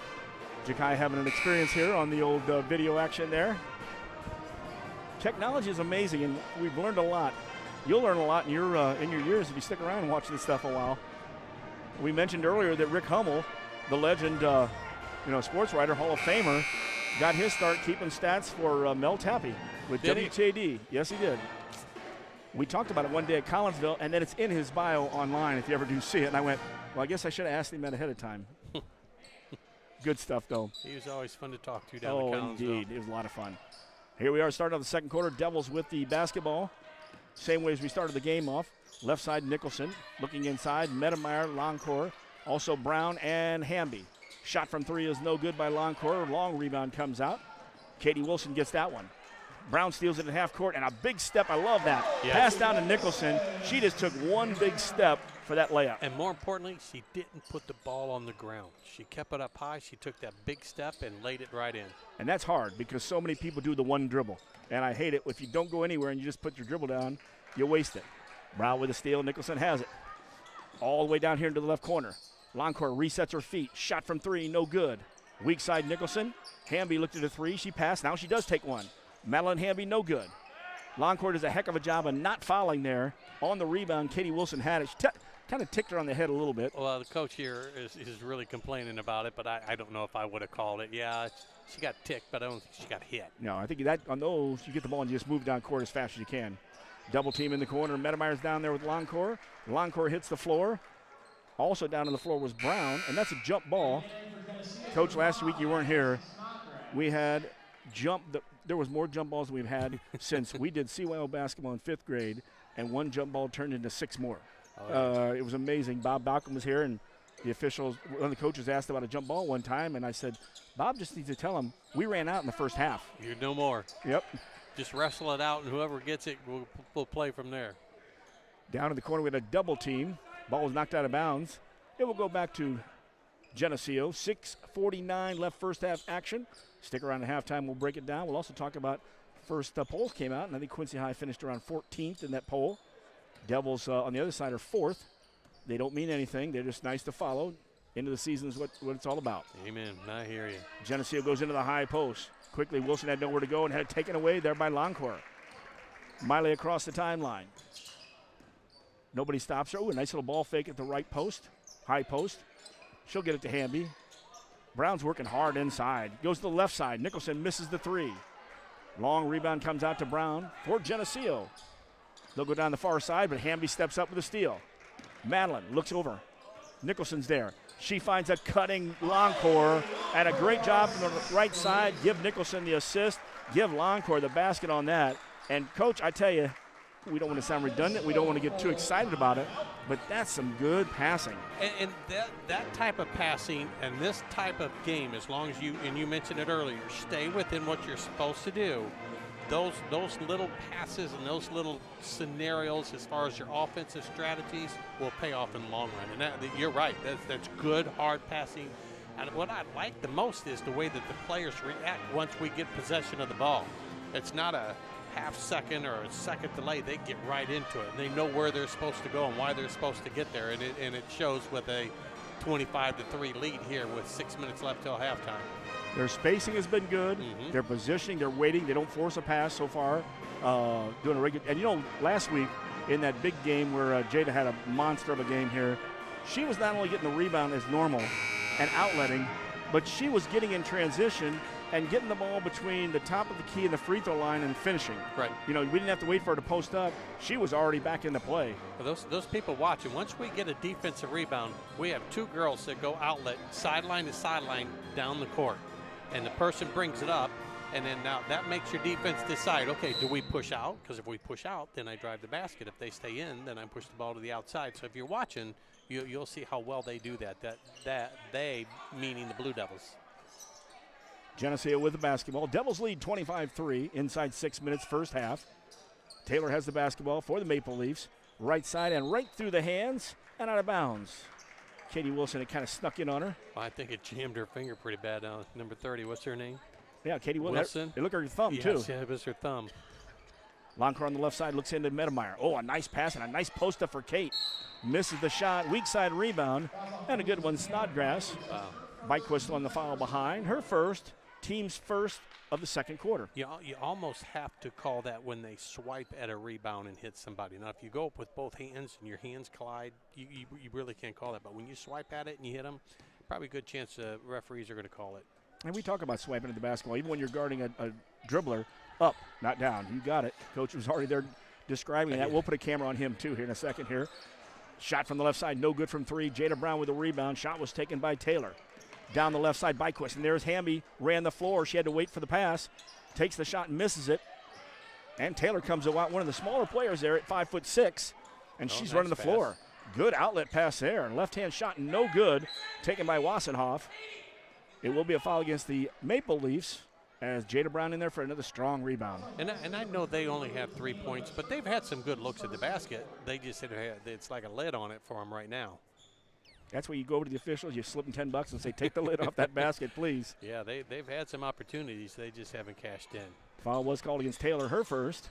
A: Jakai having an experience here on the old video action there. Technology is amazing, and we've learned a lot. You'll learn a lot in your years if you stick around and watch this stuff a while. We mentioned earlier that Rick Hummel, the legend, sports writer, Hall of Famer, got his start keeping stats for Mel Tappy with WTAD. Yes, he did. We talked about it one day at Collinsville, and then it's in his bio online if you ever do see it. And I went, well, I guess I should have asked him that ahead of time. Good stuff, though.
B: He was always fun to talk to down at Collinsville.
A: Oh, indeed. It was a lot of fun. Here we are starting off the second quarter. Devils with the basketball. Same way as we started the game off. Left side, Nicholson. Looking inside, Medemeyer, Loncourt. Also Brown and Hamby. Shot from three is no good by Loncourt. Long rebound comes out. Katie Wilson gets that one. Brown steals it at half court, and a big step. I love that. Yes. Pass down to Nicholson. She just took one big step for that layup.
B: And more importantly, she didn't put the ball on the ground. She kept it up high. She took that big step and laid it right in.
A: And that's hard because so many people do the one dribble. And I hate it. If you don't go anywhere and you just put your dribble down, you waste it. Brown with a steal. Nicholson has it. All the way down here into the left corner. Loncourt resets her feet. Shot from three, no good. Weak side Nicholson. Hamby looked at a three. She passed. Now she does take one. Madeline Hamby, no good. Loncourt does a heck of a job of not fouling there. On the rebound, Katie Wilson had it. She kind of ticked her on the head a little bit.
B: Well, the coach here is really complaining about it, but I don't know if I would have called it. Yeah, she got ticked, but I don't think she got hit.
A: No, I think that on those, you get the ball and you just move down court as fast as you can. Double team in the corner. Medemeyer's down there with Loncourt. Loncourt hits the floor. Also down on the floor was Brown, and that's a jump ball. Coach, last week you weren't here. We had there was more jump balls than we've had since we did CYO basketball in 5th grade, and one jump ball turned into 6 more. It was amazing. Bob Balcom was here, and the officials, one of the coaches asked about a jump ball one time, and I said, Bob just needs to tell him we ran out in the first half.
B: You're no more.
A: Yep.
B: Just wrestle it out, and whoever gets it will play from there.
A: Down in the corner, we had a double team. Ball was knocked out of bounds. It will go back to Geneseo. 6:49 left first half action. Stick around at halftime. We'll break it down. We'll also talk about first polls came out, and I think Quincy High finished around 14th in that poll. Devils on the other side are 4th. They don't mean anything. They're just nice to follow. Into the season is what it's all about.
B: Amen. I hear you.
A: Geneseo goes into the high post. Quickly, Wilson had nowhere to go and had it taken away there by Longcor. Miley across the timeline. Nobody stops her. Ooh, a nice little ball fake at the right post. High post. She'll get it to Hamby. Brown's working hard inside. Goes to the left side. Nicholson misses the three. Long rebound comes out to Brown for Geneseo. They'll go down the far side, but Hamby steps up with a steal. Madeline looks over. Nicholson's there. She finds a cutting Longcor, and a great job from the right side. Give Nicholson the assist. Give Longcor the basket on that. And, Coach, I tell you, we don't want to sound redundant. We don't want to get too excited about it, but that's some good passing.
B: And that type of passing and this type of game, as long as you mentioned it earlier, stay within what you're supposed to do, those little passes and those little scenarios as far as your offensive strategies will pay off in the long run. And you're right. That's good, hard passing. And what I like the most is the way that the players react once we get possession of the ball. It's not a half second or a second delay. They get right into it. And they know where they're supposed to go and why they're supposed to get there. And it shows with a 25-3 lead here with 6 minutes left till halftime.
A: Their spacing has been good. Mm-hmm. Their positioning, they're waiting. They don't force a pass so far. Doing a regular. And, last week in that big game where Jada had a monster of a game here, she was not only getting the rebound as normal and outletting, but she was getting in transition and getting the ball between the top of the key and the free throw line and finishing.
B: Right.
A: We didn't have to wait for her to post up. She was already back into play.
B: Well, those people watching, once we get a defensive rebound, we have two girls that go outlet, sideline to sideline, down the court. And the person brings it up, and then now that makes your defense decide, okay, do we push out? Because if we push out, then I drive the basket. If they stay in, then I push the ball to the outside. So if you're watching, you'll see how well they do that. That they, meaning the Blue Devils.
A: Geneseo with the basketball. Devils lead 25-3 inside 6 minutes first half. Taylor has the basketball for the Maple Leafs. Right side and right through the hands and out of bounds. Katie Wilson, it kind of snuck in on her.
B: Well, I think it jammed her finger pretty bad down. Number 30, what's her name?
A: Yeah, Katie Wilson. It looked like her thumb,
B: yes,
A: too.
B: Yes, it was her thumb.
A: Longcor on the left side looks into Medemeyer. Oh, a nice pass and a nice post-up for Kate. Misses the shot. Weak side rebound. And a good one, Snodgrass.
B: Wow.
A: Byquist on the foul behind. Her first, team's first of the second quarter.
B: You almost have to call that when they swipe at a rebound and hit somebody. Now, if you go up with both hands and your hands collide, you really can't call that. But when you swipe at it and you hit them, probably a good chance referees are going to call it.
A: And we talk about swiping at the basketball. Even when you're guarding a dribbler, up, not down. You got it. Coach was already there describing that. We'll put a camera on him, too, here in a second here. Shot from the left side, no good from three. Jada Brown with the rebound. Shot was taken by Taylor. Down the left side, Byquist. And there's Hamby, ran the floor. She had to wait for the pass. Takes the shot and misses it. And Taylor comes out, one of the smaller players there at 5'6", and she's
B: nice
A: running the
B: pass.
A: floor. Good outlet pass there. Left-hand shot, no good. Taken by Wassenhoff. It will be a foul against the Maple Leafs as Jada Brown in there for another strong rebound.
B: And I know they only have 3 points, but they've had some good looks at the basket. They just said it's like a lid on it for them right now.
A: That's where you go over to the officials, you slip them $10 and say, take the lid off that basket, please.
B: Yeah, they've had some opportunities. They just haven't cashed in.
A: Foul was called against Taylor, her first.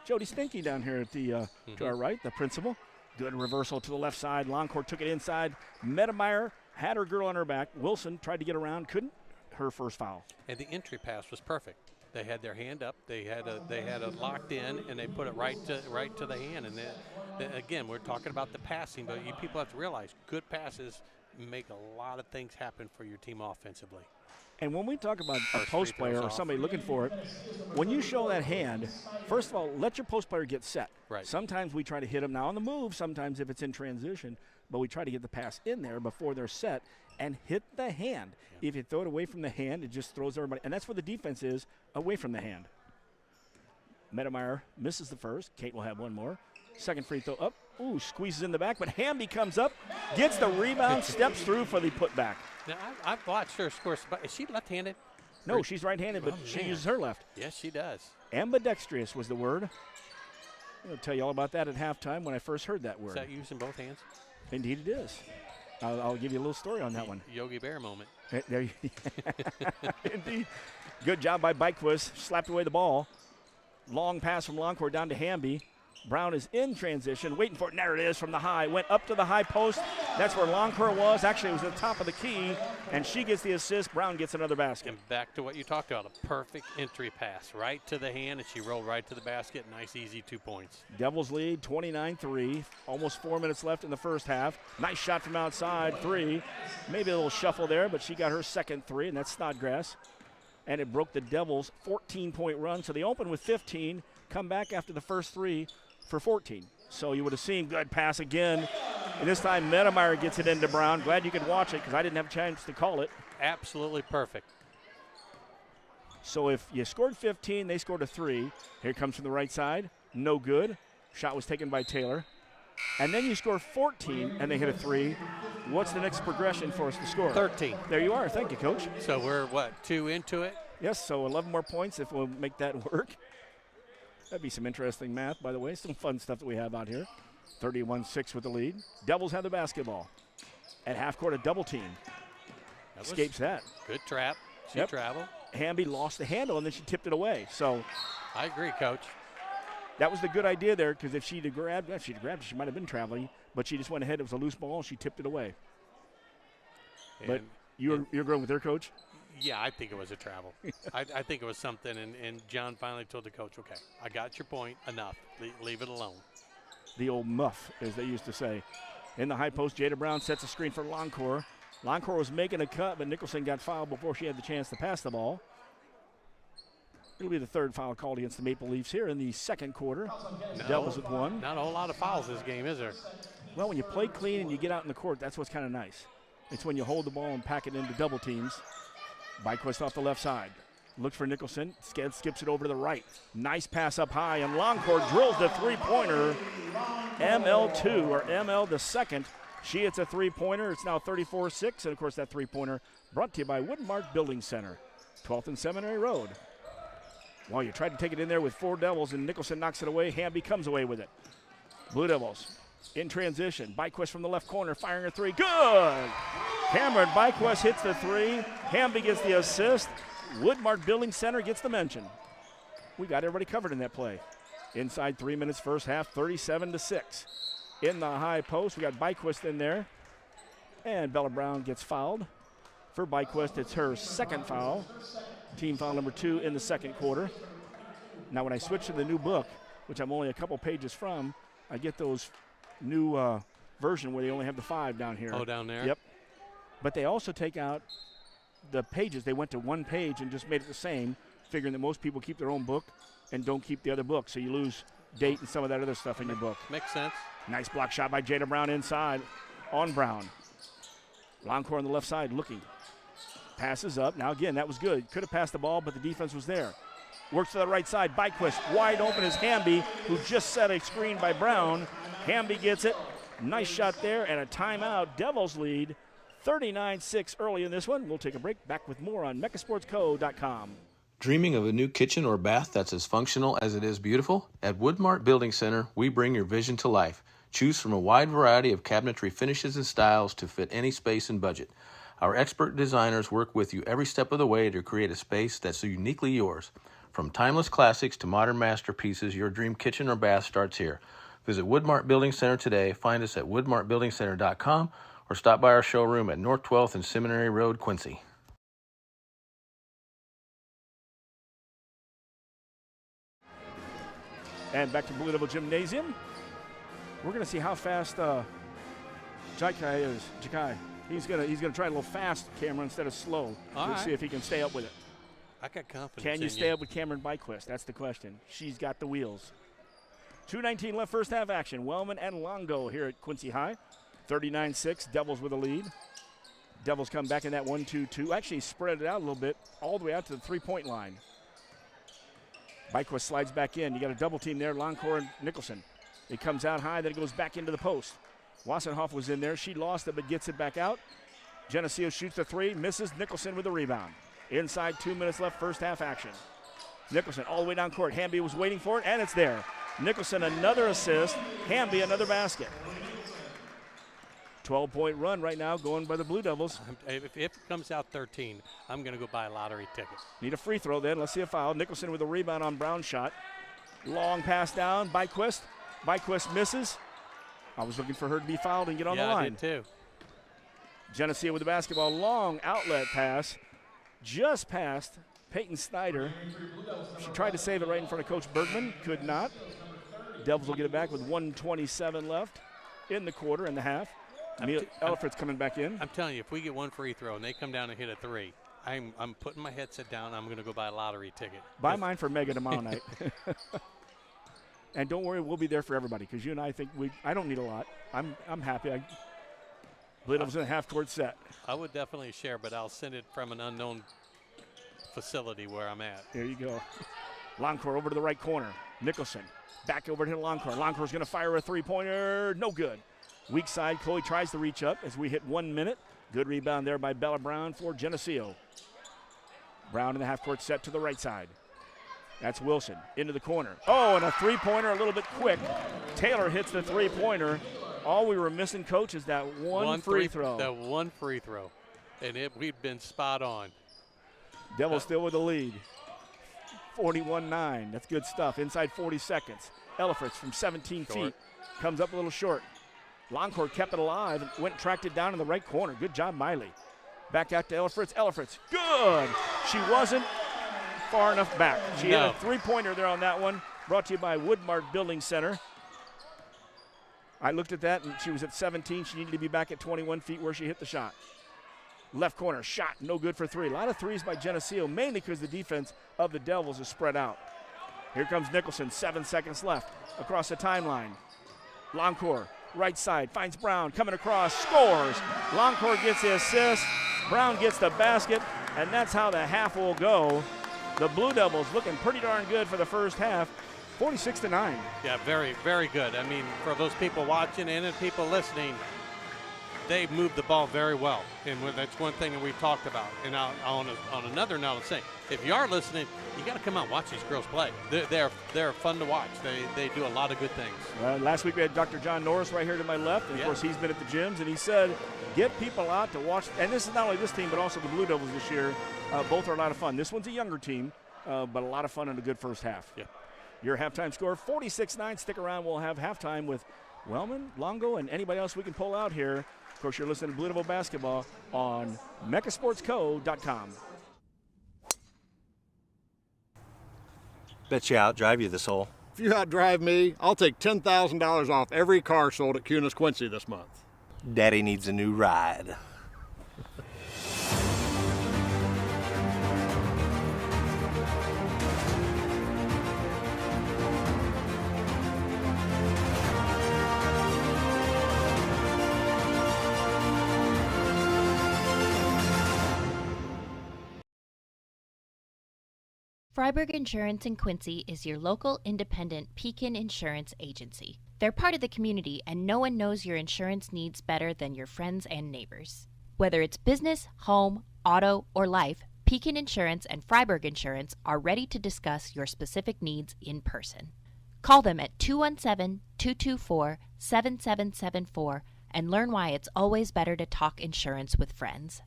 A: Jody Stinky down here at the to our right, the principal. Good reversal to the left side. Longcor took it inside. Medemeyer had her girl on her back. Wilson tried to get around, couldn't. Her first foul.
B: And the entry pass was perfect. They had their hand up. They had it locked in, and they put it right to the hand. And again, we're talking about the passing, but you people have to realize good passes make a lot of things happen for your team offensively.
A: And when we talk about a post player or somebody looking for it, when you show that hand, first of all, let your post player get set.
B: Right.
A: Sometimes we try to hit them now on the move, sometimes if it's in transition, but we try to get the pass in there before they're set and hit the hand. Yeah. If you throw it away from the hand, it just throws everybody. And that's where the defense is, away from the hand. Medemeyer misses the first. Kate will have one more. Second free throw up. Ooh, squeezes in the back, but Hamby comes up, gets the rebound, steps through for the putback.
B: Now, I've watched her score. Is she left-handed?
A: No, she's right-handed, but she uses her left.
B: Yes, she does.
A: Ambidextrous was the word. I'll tell you all about that at halftime when I first heard that word.
B: Is that using both hands?
A: Indeed it is. I'll give you a little story on that one.
B: Yogi Bear moment.
A: There you Indeed. Good job by Byquist. Slapped away the ball. Long pass from Longcor down to Hamby. Brown is in transition, waiting for it. And there it is from the high. Went up to the high post. That's where Longcore was. Actually, it was at the top of the key, and she gets the assist. Brown gets another basket.
B: And back to what you talked about, a perfect entry pass right to the hand, and she rolled right to the basket. Nice, easy 2 points.
A: Devils lead 29-3. Almost 4 minutes left in the first half. Nice shot from outside, 3. Maybe a little shuffle there, but she got her second 3, and that's Snodgrass. And it broke the Devils' 14-point run. So they open with 15, come back after the first 3 for 14. So you would have seen good pass again. And this time Medemeyer gets it into Brown. Glad you could watch it because I didn't have a chance to call it.
B: Absolutely perfect.
A: So if you scored 15, they scored a 3. Here it comes from the right side. No good. Shot was taken by Taylor. And then you score 14 and they hit a 3. What's the next progression for us to score?
B: 13.
A: There you are. Thank you, Coach.
B: So we're, 2 into it?
A: Yes, so 11 more points if we'll make that work. That'd be some interesting math, by the way. Some fun stuff that we have out here. 31-6 with the lead. Devils have the basketball. At half court, a double team. Escapes that.
B: Good trap. She traveled.
A: Hamby lost the handle, and then she tipped it away. So
B: I agree, Coach.
A: That was the good idea there, because if she'd have grabbed it, she might have been traveling, but she just went ahead. It was a loose ball, and she tipped it away. But you're agreeing with their coach?
B: Yeah, I think it was a travel. I think it was something, and John finally told the coach, okay, I got your point, enough. Leave it alone.
A: The old muff, as they used to say. In the high post, Jada Brown sets a screen for Longcore. Longcore was making a cut, but Nicholson got fouled before she had the chance to pass the ball. It'll be the third foul called against the Maple Leafs here in the second quarter. Devils with 1.
B: Not a whole lot of fouls this game, is there?
A: Well, when you play clean and you get out in the court, that's what's kind of nice. It's when you hold the ball and pack it into double teams. Byquist off the left side. Looks for Nicholson. Skips it over to the right. Nice pass up high, and Longcore drills the three-pointer. ML2, or ML the second. She hits a three-pointer. It's now 34-6, and, of course, that three-pointer brought to you by Woodmark Building Center, 12th and Seminary Road. Well, you tried to take it in there with 4 Devils, and Nicholson knocks it away. Hamby comes away with it. Blue Devils in transition. Byquist from the left corner, firing a 3. Good! Cameron Byquist hits the 3. Hamby gets the assist. Woodmark Building Center gets the mention. We got everybody covered in that play. Inside 3 minutes first half, 37-6. In the high post, we got Byquist in there. And Bella Brown gets fouled. For Byquist, it's her second foul. Team foul number 2 in the second quarter. Now when I switch to the new book, which I'm only a couple pages from, I get those new version where they only have the 5 down here.
B: Oh, down there?
A: Yep. But they also take out the pages. They went to one page and just made it the same, figuring that most people keep their own book and don't keep the other book, so you lose date and some of that other stuff in your book.
B: Makes sense.
A: Nice block shot by Jada Brown inside on Brown. Longcore on the left side looking. Passes up. Now, again, that was good. Could have passed the ball, but the defense was there. Works to the right side. Byquist wide open is Hamby, who just set a screen by Brown. Hamby gets it. Nice shot there and a timeout. Devils lead 39-6 early in this one. We'll take a break. Back with more on mechasportsco.com.
D: Dreaming of a new kitchen or bath that's as functional as it is beautiful? At Woodmark Building Center, we bring your vision to life. Choose from a wide variety of cabinetry finishes and styles to fit any space and budget. Our expert designers work with you every step of the way to create a space that's uniquely yours. From timeless classics to modern masterpieces, your dream kitchen or bath starts here. Visit Woodmark Building Center today. Find us at woodmarkbuildingcenter.com or stop by our showroom at North 12th and Seminary Road, Quincy.
A: And back to Blue Devil Gymnasium. We're going to see how fast Jakai is. Jakai. He's gonna try a little fast, Cameron, instead of slow. Let's see if he can stay up with it.
B: I got confidence.
A: Can you stay up with Cameron Byquist? That's the question. She's got the wheels. 2:19 left first half action. Wellman and Longo here at Quincy High. 39-6, Devils with a lead. Devils come back in that 1-2-2. Actually spread it out a little bit all the way out to the three-point line. Byquist slides back in. You got a double team there, Longcore and Nicholson. It comes out high, then it goes back into the post. Wassenhoff was in there. She lost it but gets it back out. Geneseo shoots the 3, misses. Nicholson with the rebound. Inside 2 minutes left first half action. Nicholson all the way down court. Hamby was waiting for it, and it's there. Nicholson another assist. Hamby another basket. 12-point run right now going by the Blue Devils.
B: If it comes out 13, I'm going to go buy a lottery ticket.
A: Need a free throw then. Let's see a foul. Nicholson with a rebound on Brown's shot. Long pass down. Byquist Byquist misses. I was looking for her to be fouled and get on the line.
B: I did too.
A: Geneseo with the basketball. Long outlet pass. Just past Peyton Snyder. She tried to save it right in front of Coach Bergman. Could not. Devils will get it back with 1:27 left in the quarter and the half. Ellifrit's coming back in.
B: I'm telling you, if we get one free throw and they come down and hit a three, I'm putting my headset down. I'm going to go buy a lottery ticket.
A: Buy mine for Mega tomorrow night. And don't worry, we'll be there for everybody because you and I think I don't need a lot. I'm happy. I believe I was in a half-court set.
B: I would definitely share, but I'll send it from an unknown facility where I'm at.
A: There you go. Longcore over to the right corner. Nicholson back over to Longcore. Longcore's going to fire a three-pointer. No good. Weak side, Chloe tries to reach up as we hit 1 minute. Good rebound there by Bella Brown for Geneseo. Brown in the half-court set to the right side. That's Wilson into the corner. Oh, and a three-pointer a little bit quick. Taylor hits the three-pointer. All we were missing, Coach, is that one free throw.
B: That one free throw. And we'd been spot on.
A: Devils still with the lead. 41-9. That's good stuff. Inside 40 seconds. Ellifritz from 17 feet. Comes up a little short. Longcourt kept it alive and went and tracked it down in the right corner. Good job, Miley. Back out to Ellifritz. Ellifritz, good. She wasn't far enough back. She hit a three-pointer there on that one. Brought to you by Woodmart Building Center. I looked at that, and she was at 17. She needed to be back at 21 feet where she hit the shot. Left corner, shot, no good for three. A lot of threes by Geneseo, mainly because the defense of the Devils is spread out. Here comes Nicholson, 7 seconds left across the timeline. Longcore, right side, finds Brown, coming across, scores. Longcore gets the assist. Brown gets the basket, and that's how the half will go. The Blue Devils looking pretty darn good for the first half, 46-9.
B: Yeah, very, very good. I mean, for those people watching and the people listening, they moved the ball very well, and that's one thing that we've talked about. And on another note, I'm saying, if you are listening, you got to come out and watch these girls play. They're fun to watch. They do a lot of good things.
A: Last week we had Dr. John Norris right here to my left, and of course he's been at the gyms, and he said, get people out to watch. And this is not only this team, but also the Blue Devils this year. Both are a lot of fun. This one's a younger team, but a lot of fun and a good first half.
B: Yeah.
A: Your halftime score, 46-9. Stick around. We'll have halftime with Wellman, Longo, and anybody else we can pull out here. Of course, you're listening to Blue Devil Basketball on mechasportsco.com.
F: Bet you outdrive you this hole.
G: If you outdrive me, I'll take $10,000 off every car sold at QHS Quincy this month.
F: Daddy needs a new ride.
C: Freiburg Insurance in Quincy is your local independent Pekin insurance agency. They're part of the community, and no one knows your insurance needs better than your friends and neighbors. Whether it's business, home, auto, or life, Pekin Insurance and Freiburg Insurance are ready to discuss your specific needs in person. Call them at 217-224-7774 and learn why it's always better to talk insurance with friends.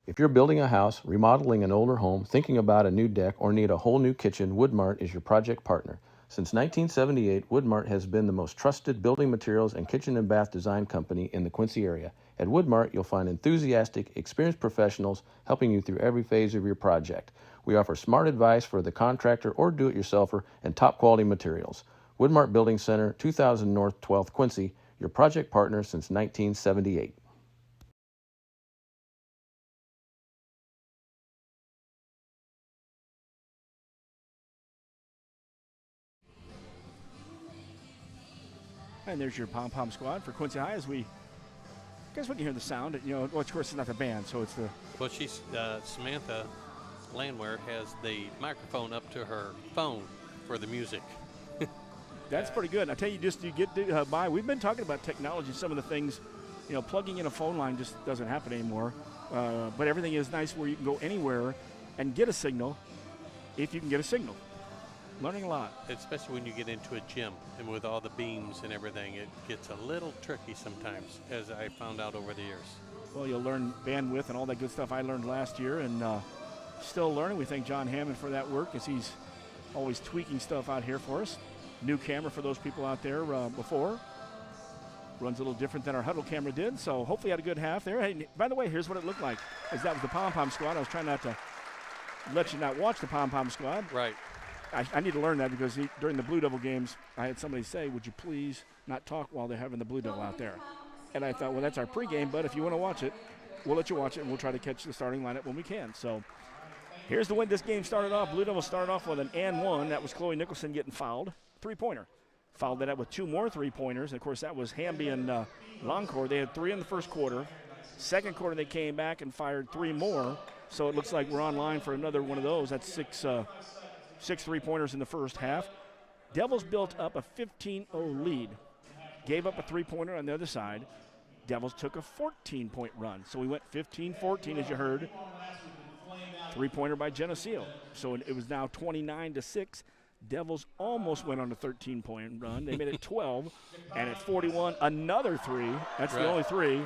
D: If you're building a house, remodeling an older home, thinking about a new deck, or need a whole new kitchen, Woodmart is your project partner. Since 1978, Woodmart has been the most trusted building materials and kitchen and bath design company in the Quincy area. At Woodmart, you'll find enthusiastic, experienced professionals helping you through every phase of your project. We offer smart advice for the contractor or do-it-yourselfer and top-quality materials. Woodmart Building Center, 2000 North 12th Quincy, your project partner since 1978.
A: And there's your pom-pom squad for Quincy High as we, guys, when you hear the sound, you know, well, of course it's not the band, so it's the.
B: Well, she's, Samantha Landwehr has the microphone up to her phone for the music.
A: That's pretty good. I tell you, just you get by. We've been talking about technology, some of the things, you know, plugging in a phone line just doesn't happen anymore. But everything is nice where you can go anywhere and get a signal if you can get a signal. Learning a lot.
B: Especially when you get into a gym and with all the beams and everything, it gets a little tricky sometimes, as I found out over the years.
A: Well, you'll learn bandwidth and all that good stuff I learned last year, and still learning. We thank John Hammond for that work as he's always tweaking stuff out here for us. New camera for those people out there before. Runs a little different than our huddle camera did, so hopefully had a good half there. Hey, by the way, here's what it looked like. As that was the pom-pom squad. I was trying not to let you not watch the pom-pom squad.
B: Right.
A: I need to learn that because during the Blue Devil games, I had somebody say, would you please not talk while they're having the Blue Devil out there? And I thought, well, that's our pregame, but if you want to watch it, we'll let you watch it, and we'll try to catch the starting lineup when we can. So here's the way this game started off. Blue Devils started off with an and one. That was Chloe Nicholson getting fouled. Three-pointer. Fouled that up with two more three-pointers. And, of course, that was Hamby and Longcore. They had three in the first quarter. Second quarter, they came back and fired three more. So it looks like we're on line for another one of those. That's six three-pointers in the first half. Devils built up a 15-0 lead. Gave up a three-pointer on the other side. Devils took a 14-point run. So we went 15-14, as you heard. Three-pointer by Geneseo. So it was now 29-6. Devils almost went on a 13-point run. They made it 12, and at 41, another three. That's the only three.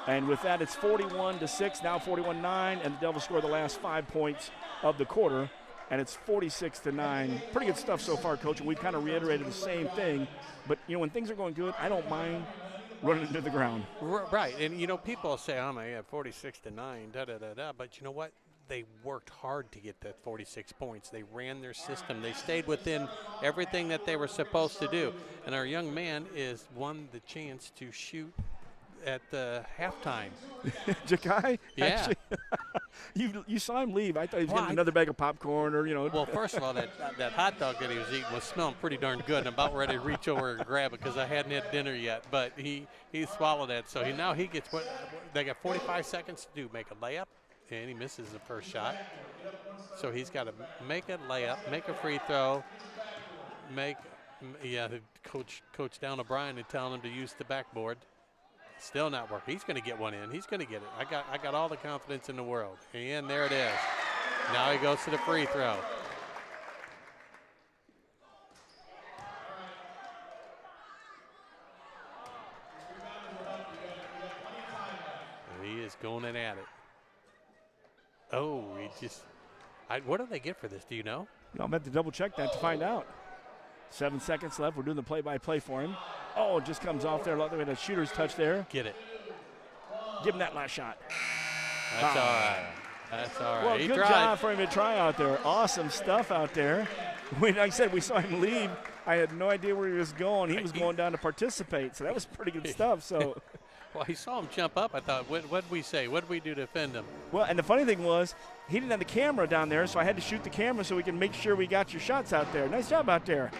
A: And with that, it's 41-6, now 41-9, and the Devils score the last 5 points of the quarter, and it's 46-9. Pretty good stuff so far, Coach. We've kind of reiterated the same thing. But, when things are going good, I don't mind running into the ground.
B: Right, and, people say, oh, my, 46-9, da-da-da-da, but you know what? They worked hard to get that 46 points. They ran their system. They stayed within everything that they were supposed to do. And our young man won the chance to shoot at the halftime.
A: Jakai?
B: Yeah.
A: Actually, you saw him leave. I thought he was getting another bag of popcorn or.
B: Well, first of all, that hot dog that he was eating was smelling pretty darn good. I'm about ready to reach over and grab it because I hadn't had dinner yet. But he swallowed it. So now he gets what they got 45 seconds to do, make a layup. And he misses the first shot. So he's got to make a layup, make a free throw, Coach Down O'Brien is telling him to use the backboard. Still not working. He's going to get one in. He's going to get it. I got all the confidence in the world. And there it is. Now he goes to the free throw. He is going in at it. Oh, what do they get for this? Do you know?
A: I'm about to double check that to find out. 7 seconds left. We're doing the play-by-play for him. Oh, it just comes off there. The shooter's touch there.
B: Get it.
A: Give him that last shot.
B: That's all right. That's all right.
A: Well, good job for him to try out there. Awesome stuff out there. Like I said, we saw him leave. I had no idea where he was going. He was going down to participate, so that was pretty good stuff. So.
B: Well, he saw him jump up. I thought, what did we say? What did we do to defend him?
A: Well, and the funny thing was, he didn't have the camera down there, so I had to shoot the camera so we can make sure we got your shots out there. Nice job out there.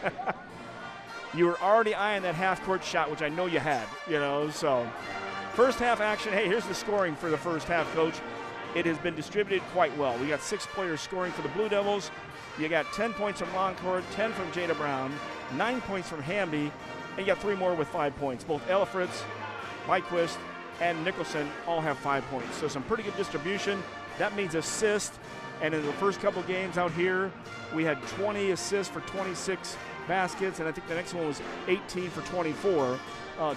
A: You were already eyeing that half-court shot, which I know you had, so. First half action. Hey, here's the scoring for the first half, Coach. It has been distributed quite well. We got 6 players scoring for the Blue Devils. You got 10 points from Longcourt, 10 from Jada Brown, 9 points from Hamby, and you got 3 more with 5 points. Both Elifritz, Byquist, and Nicholson all have 5 points. So some pretty good distribution. That means assist. And in the first couple games out here, we had 20 assists for 26 baskets, and I think the next one was 18 for 24.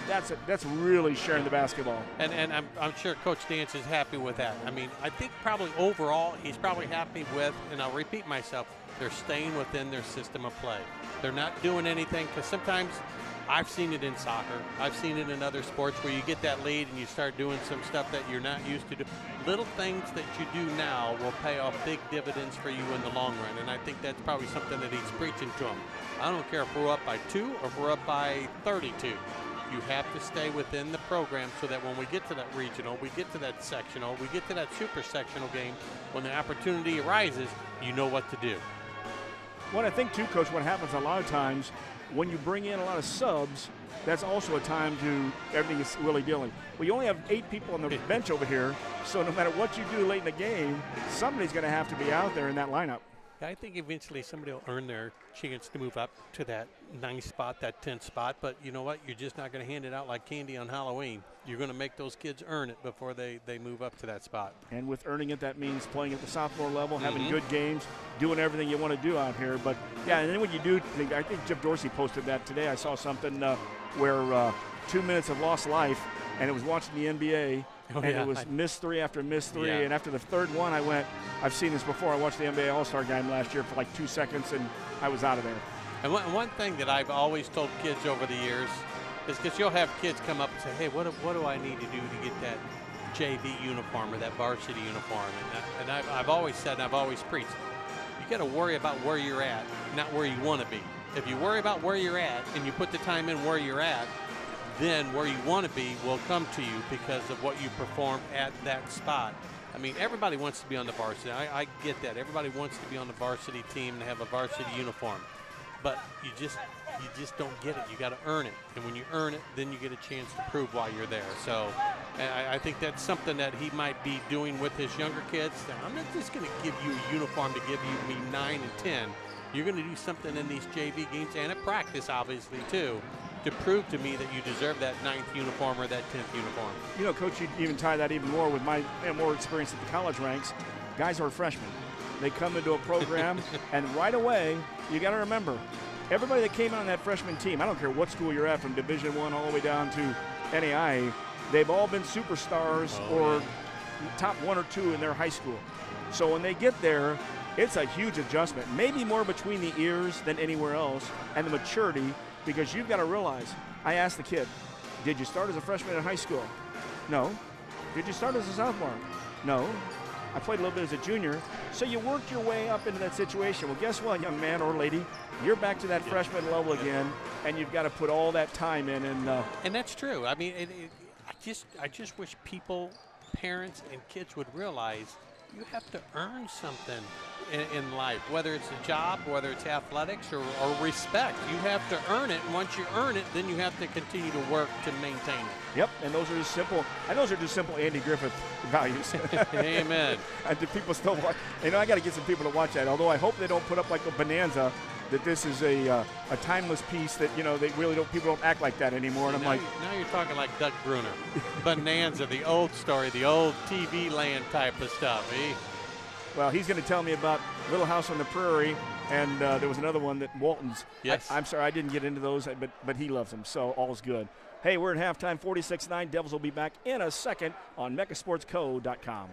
A: That's really sharing the basketball.
B: And I'm sure Coach Dance is happy with that. I mean, I think probably overall he's probably happy with, and I'll repeat myself, they're staying within their system of play. They're not doing anything, because sometimes I've seen it in soccer. I've seen it in other sports where you get that lead and you start doing some stuff that you're not used to do. Little things that you do now will pay off big dividends for you in the long run, and I think that's probably something that he's preaching to them. I don't care if we're up by 2 or if we're up by 32. You have to stay within the program so that when we get to that regional, we get to that sectional, we get to that super sectional game, when the opportunity arises, you know what to do.
A: Well, I think, too, Coach, what happens a lot of times when you bring in a lot of subs, that's also a time to everything is really dealing. Well, you only have 8 people on the bench over here, so no matter what you do late in the game, somebody's going to have to be out there in that lineup.
B: I think eventually somebody will earn their chance to move up to that 9th spot, that 10th spot. But you know what? You're just not going to hand it out like candy on Halloween. You're going to make those kids earn it before they move up to that spot.
A: And with earning it, that means playing at the sophomore level, having good games, doing everything you want to do out here. But, yeah, and then when you do, I think Jeff Dorsey posted that today. I saw something where 2 minutes of lost life, and it was watching the NBA. It was miss 3 after miss 3, and after the third one, I went, I've seen this before. I watched the NBA All-Star game last year for like 2 seconds, and I was out of there.
B: And one thing that I've always told kids over the years is because you'll have kids come up and say, hey, what do I need to do to get that JV uniform or that varsity uniform? And I've always said, and I've always preached, you got to worry about where you're at, not where you want to be. If you worry about where you're at and you put the time in where you're at, then where you want to be will come to you because of what you performed at that spot. I mean, everybody wants to be on the varsity. I get that. Everybody wants to be on the varsity team and have a varsity uniform. But you just don't get it. You got to earn it. And when you earn it, then you get a chance to prove why you're there. So I think that's something that he might be doing with his younger kids. I'm not just going to give you a uniform to give you me 9 and 10. You're going to do something in these JV games and at practice, obviously, too, to prove to me that you deserve that 9th uniform or that 10th uniform.
A: You know, Coach, you even tie that even more with my more experience at the college ranks. Guys are freshmen. They come into a program, and right away, you got to remember, everybody that came on that freshman team, I don't care what school you're at, from Division I all the way down to NAIA, they've all been superstars or top 1 or 2 in their high school. So when they get there, it's a huge adjustment, maybe more between the ears than anywhere else, and the maturity, because you've got to realize, I asked the kid, did you start as a freshman in high school? No. Did you start as a sophomore? No. I played a little bit as a junior. So you worked your way up into that situation. Well, guess what, young man or lady? You're back to that freshman level again, and you've got to put all that time in.
B: And that's true. I mean, I just wish people, parents and kids would realize you have to earn something in life, whether it's a job, whether it's athletics or respect. You have to earn it, and once you earn it, then you have to continue to work to maintain it.
A: Yep, and those are just simple. And those are just simple Andy Griffith values.
B: Amen.
A: And do people still watch? You know, I got to get some people to watch that. Although I hope they don't put up like a bonanza that this is a timeless piece that, you know, they really don't. People don't act like that anymore. And
B: now you're talking like Doug Bruner, bonanza, the old story, the old TV land type of stuff.
A: Well, he's going to tell me about Little House on the Prairie, and there was another one that Walton's.
B: Yes.
A: I'm sorry, I didn't get into those, but he loves them, so all's good. Hey, we're at halftime, 46-9. Devils will be back in a second on megasportsco.com.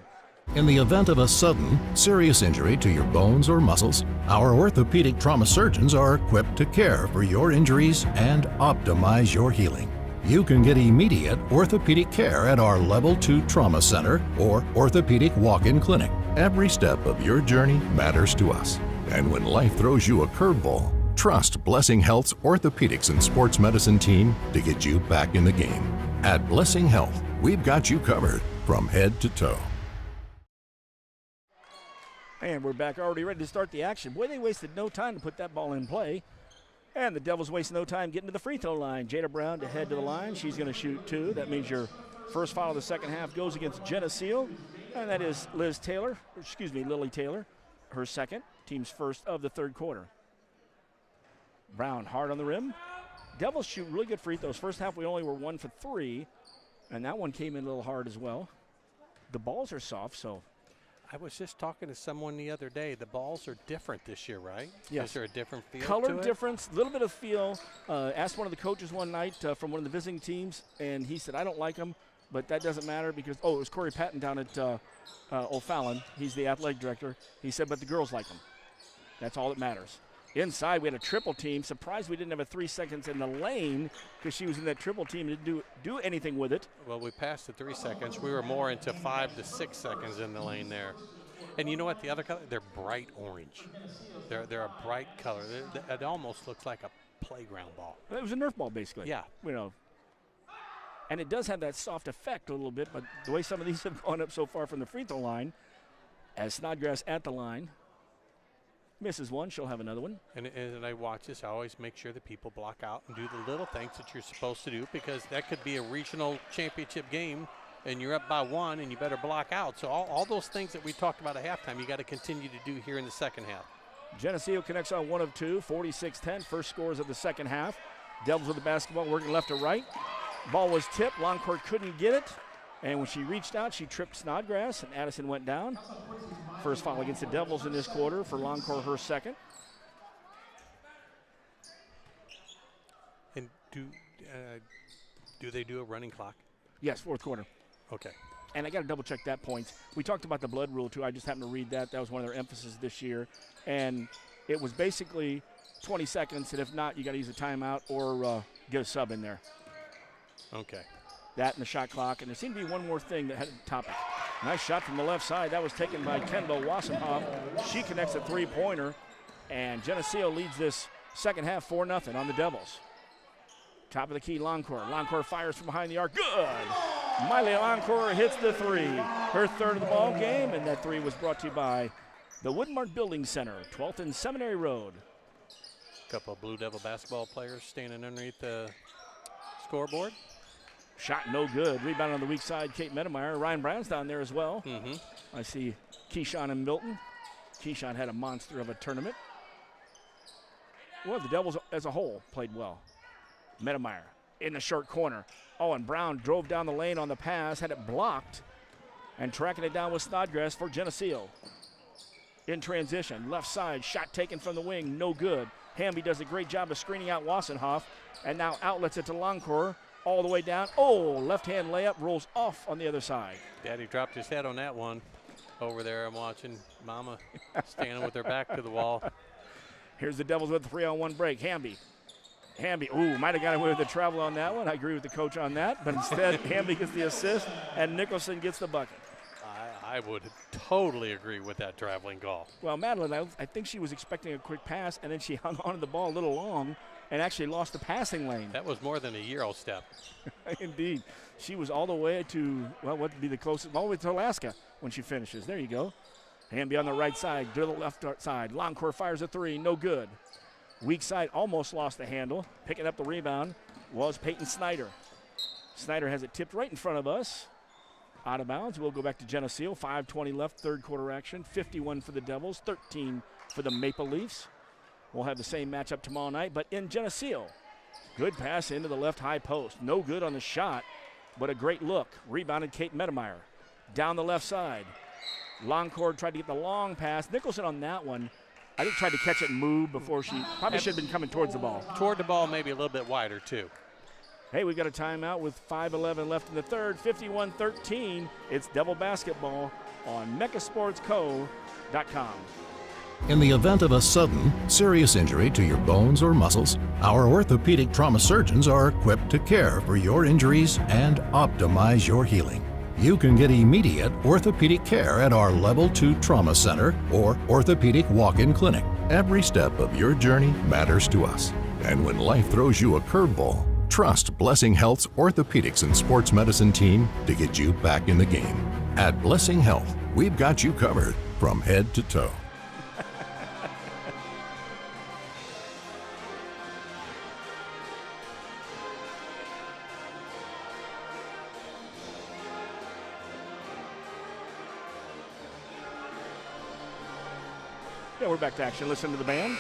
H: In the event of a sudden, serious injury to your bones or muscles, our orthopedic trauma surgeons are equipped to care for your injuries and optimize your healing. You can get immediate orthopedic care at our Level 2 Trauma Center or Orthopedic Walk-In Clinic. Every step of your journey matters to us. And when life throws you a curveball, trust Blessing Health's orthopedics and sports medicine team to get you back in the game. At Blessing Health, we've got you covered from head to toe.
A: And we're back, already ready to start the action. Boy, they wasted no time to put that ball in play. And the Devils waste no time getting to the free throw line. Jada Brown to head to the line. She's going to shoot 2. That means your first foul of the second half goes against Geneseo. And that is Lily Taylor, her second, team's first of the third quarter. Brown hard on the rim. Devils shoot really good free throws. First half we only were 1 for 3, and that one came in a little hard as well. The balls are soft, so.
B: I was just talking to someone the other day. The balls are different this year, right?
A: Yes.
B: Is there a different feel
A: Color
B: to it?
A: difference, a little bit of feel. Asked one of the coaches one night from one of the visiting teams, and he said, I don't like them, but that doesn't matter because, it was Corey Patton down at O'Fallon. He's the athletic director. He said, but the girls like them. That's all that matters. Inside, we had a triple team. Surprised we didn't have a 3 seconds in the lane because she was in that triple team and didn't do anything with it.
B: Well, we passed the 3 seconds. We were more into 5 to 6 seconds in the lane there. And you know what? The other color, they're bright orange. They're a bright color. It almost looks like a playground ball.
A: It was a Nerf ball, basically.
B: Yeah.
A: You know. And it does have that soft effect a little bit, but the way some of these have gone up so far from the free throw line, as Snodgrass at the line, misses one, she'll have another one.
B: And I watch this, I always make sure that people block out and do the little things that you're supposed to do because that could be a regional championship game and you're up by 1 and you better block out. So all those things that we talked about at halftime, you got to continue to do here in the second half.
A: Geneseo connects on 1 of 2, 46-10, first scores of the second half. Devils with the basketball working left to right. Ball was tipped, Longcourt couldn't get it. And when she reached out, she tripped Snodgrass, and Addison went down. First foul against the Devils in this quarter for Longcourt, her second.
B: And do they do a running clock?
A: Yes, fourth quarter.
B: Okay.
A: And I got to double-check that point. We talked about the blood rule, too. I just happened to read that. That was one of their emphasis this year. And it was basically 20 seconds, and if not, you got to use a timeout or get a sub in there.
B: Okay.
A: That and the shot clock, and there seemed to be one more thing that had to top it. Nice shot from the left side. That was taken by Kendall Wassenhoff. She connects a three-pointer, and Geneseo leads this second half 4-0 on the Devils. Top of the key, Loncourt. Loncourt fires from behind the arc. Good! Miley Loncourt hits the three. Her third of the ball game, and that three was brought to you by the Woodmart Building Center, 12th and Seminary Road.
B: A couple of Blue Devil basketball players standing underneath the scoreboard.
A: Shot no good. Rebound on the weak side, Kate Medemeyer. Ryan Brown's down there as well. I see Keyshawn and Milton. Keyshawn had a monster of a tournament. Well, the Devils as a whole played well. Medemeyer in the short corner. Oh, and Brown drove down the lane on the pass, had it blocked, and tracking it down with Snodgrass for Geneseo. In transition, left side, shot taken from the wing, no good. Hamby does a great job of screening out Wassenhoff, and now outlets it to Loncourt. All the way down. Oh, left-hand layup rolls off on the other side.
B: Daddy dropped his head on that one. Over there, I'm watching Mama standing with her back to the wall.
A: Here's the Devils with a 3-on-1 break. Hamby, ooh, might have got away with the travel on that one. I agree with the coach on that, but instead, Hamby gets the assist, and Nicholson gets the bucket.
B: I would totally agree with that traveling call.
A: Well, Madeline, I think she was expecting a quick pass, and then she hung onto the ball a little long and actually lost the passing lane.
B: That was more than a Euro step.
A: Indeed. She was all the way to, well, what would be the closest, all the way to Alaska when she finishes. There you go. Hamby on the right side, to the left side. Loncourt fires a three, no good. Weak side almost lost the handle. Picking up the rebound was Peyton Snyder. Snyder has it tipped right in front of us. Out of bounds. We'll go back to Geneseo. 5:20 left, third quarter action. 51 for the Devils, 13 for the Maple Leafs. We'll have the same matchup tomorrow night, but in Geneseo. Good pass into the left high post. No good on the shot, but a great look. Rebounded Kate Medemeyer. Down the left side. Loncourt tried to get the long pass. Nicholson on that one, I think tried to catch it and move before she probably should have been coming towards the ball.
B: Toward the ball, maybe a little bit wider, too.
A: Hey, we've got a timeout with 5:11 left in the third. 51-13. It's Devil basketball on mechasportsco.com.
H: In the event of a sudden, serious injury to your bones or muscles, our orthopedic trauma surgeons are equipped to care for your injuries and optimize your healing. You can get immediate orthopedic care at our Level 2 Trauma Center or Orthopedic Walk-In Clinic. Every step of your journey matters to us. And when life throws you a curveball, trust Blessing Health's orthopedics and sports medicine team to get you back in the game. At Blessing Health, we've got you covered from head to toe.
A: Yeah, we're back to action. Listen to the band.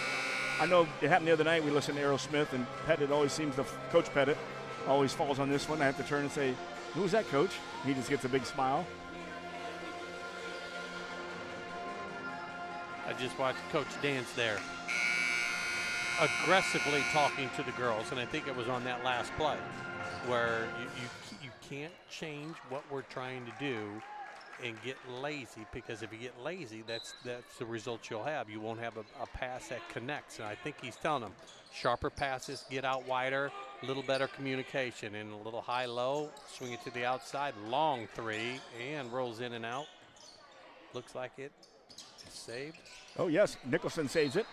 A: I know it happened the other night. We listened to Aerosmith, and Pettit always seems to, Coach Pettit always falls on this one. I have to turn and say, who was that, Coach? He just gets a big smile.
B: I just watched Coach dance there, aggressively talking to the girls, and I think it was on that last play where you can't change what we're trying to do and get lazy, because if you get lazy, that's the result you'll have. You won't have a pass that connects, and I think he's telling them sharper passes, get out wider, a little better communication, and a little high-low, swing it to the outside, long three, and rolls in and out. Looks like it is saved.
A: Oh, yes, Nicholson saves it.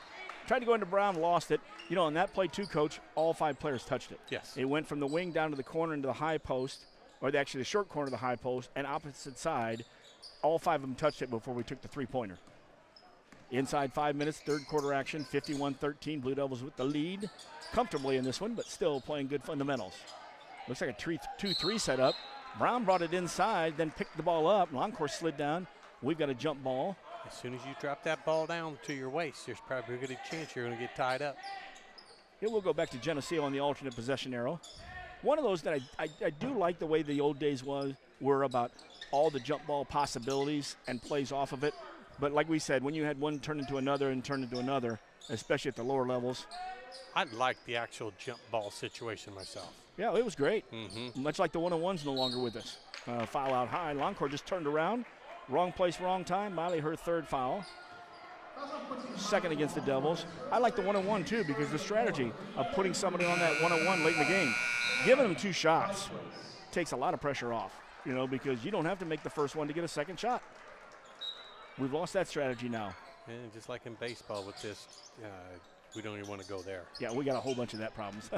A: Tried to go into Brown, lost it. You know, on that play too, Coach, all 5 players touched it.
B: Yes.
A: It went from the wing down to the corner into the high post, or actually the short corner of the high post, and opposite side. All 5 of them touched it before we took the three-pointer. Inside 5 minutes, third quarter action, 51-13. Blue Devils with the lead comfortably in this one, but still playing good fundamentals. Looks like a 2-3 setup. Brown brought it inside, then picked the ball up. Loncourt slid down. We've got a jump ball.
B: As soon as you drop that ball down to your waist, there's probably a good chance you're going to get tied up.
A: It will go back to Geneseo on the alternate possession arrow. One of those that I do like the way the old days were about all the jump ball possibilities and plays off of it. But like we said, when you had one turn into another and turn into another, especially at the lower levels.
B: I like the actual jump ball situation myself.
A: Yeah, it was great.
B: Mm-hmm.
A: Much like the one-on-one's no longer with us. Foul out high. Loncourt just turned around. Wrong place, wrong time. Miley, her third foul. second against the Devils. I like the one-on-one too because the strategy of putting somebody on that one-on-one late in the game, giving them 2 shots takes a lot of pressure off, because you don't have to make the first one to get a second shot. We've lost that strategy now.
B: And just like in baseball with this, we don't even want to go there.
A: Yeah, we got a whole bunch of that problems.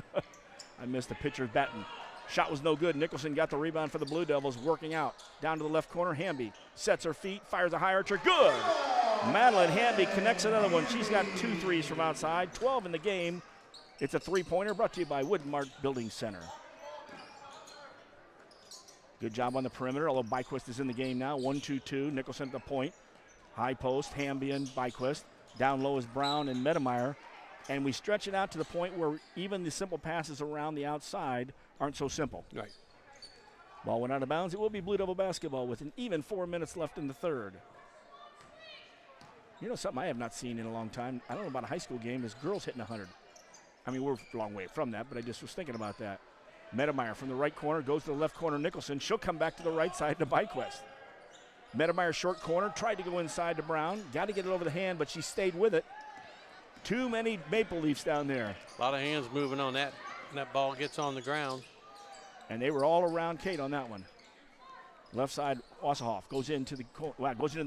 A: I missed the pitcher's batting. Shot was no good. Nicholson got the rebound for the Blue Devils, working out. Down to the left corner, Hamby sets her feet, fires a high archer. Good! Madeline Hamby connects another one. She's got 2 threes from outside, 12 in the game. It's a 3-pointer brought to you by Woodmart Building Center. Good job on the perimeter, although Byquist is in the game now. 1-2-2, Nicholson at the point. High post, Hamby and Byquist. Down low is Brown and Medemeyer. And we stretch it out to the point where even the simple passes around the outside aren't so simple.
B: Right.
A: Ball went out of bounds. It will be Blue Devil basketball with an even 4 minutes left in the third. Something I have not seen in a long time, I don't know about a high school game, is girls hitting 100. I mean, we're a long way from that, but I just was thinking about that. Medemeyer from the right corner goes to the left corner, Nicholson. She'll come back to the right side to Byquist. Medemeyer short corner, tried to go inside to Brown. Got to get it over the hand, but she stayed with it. Too many Maple Leafs down there.
B: A lot of hands moving on that. And that ball gets on the ground.
A: And they were all around Kate on that one. Left side, Wasserhoff goes into the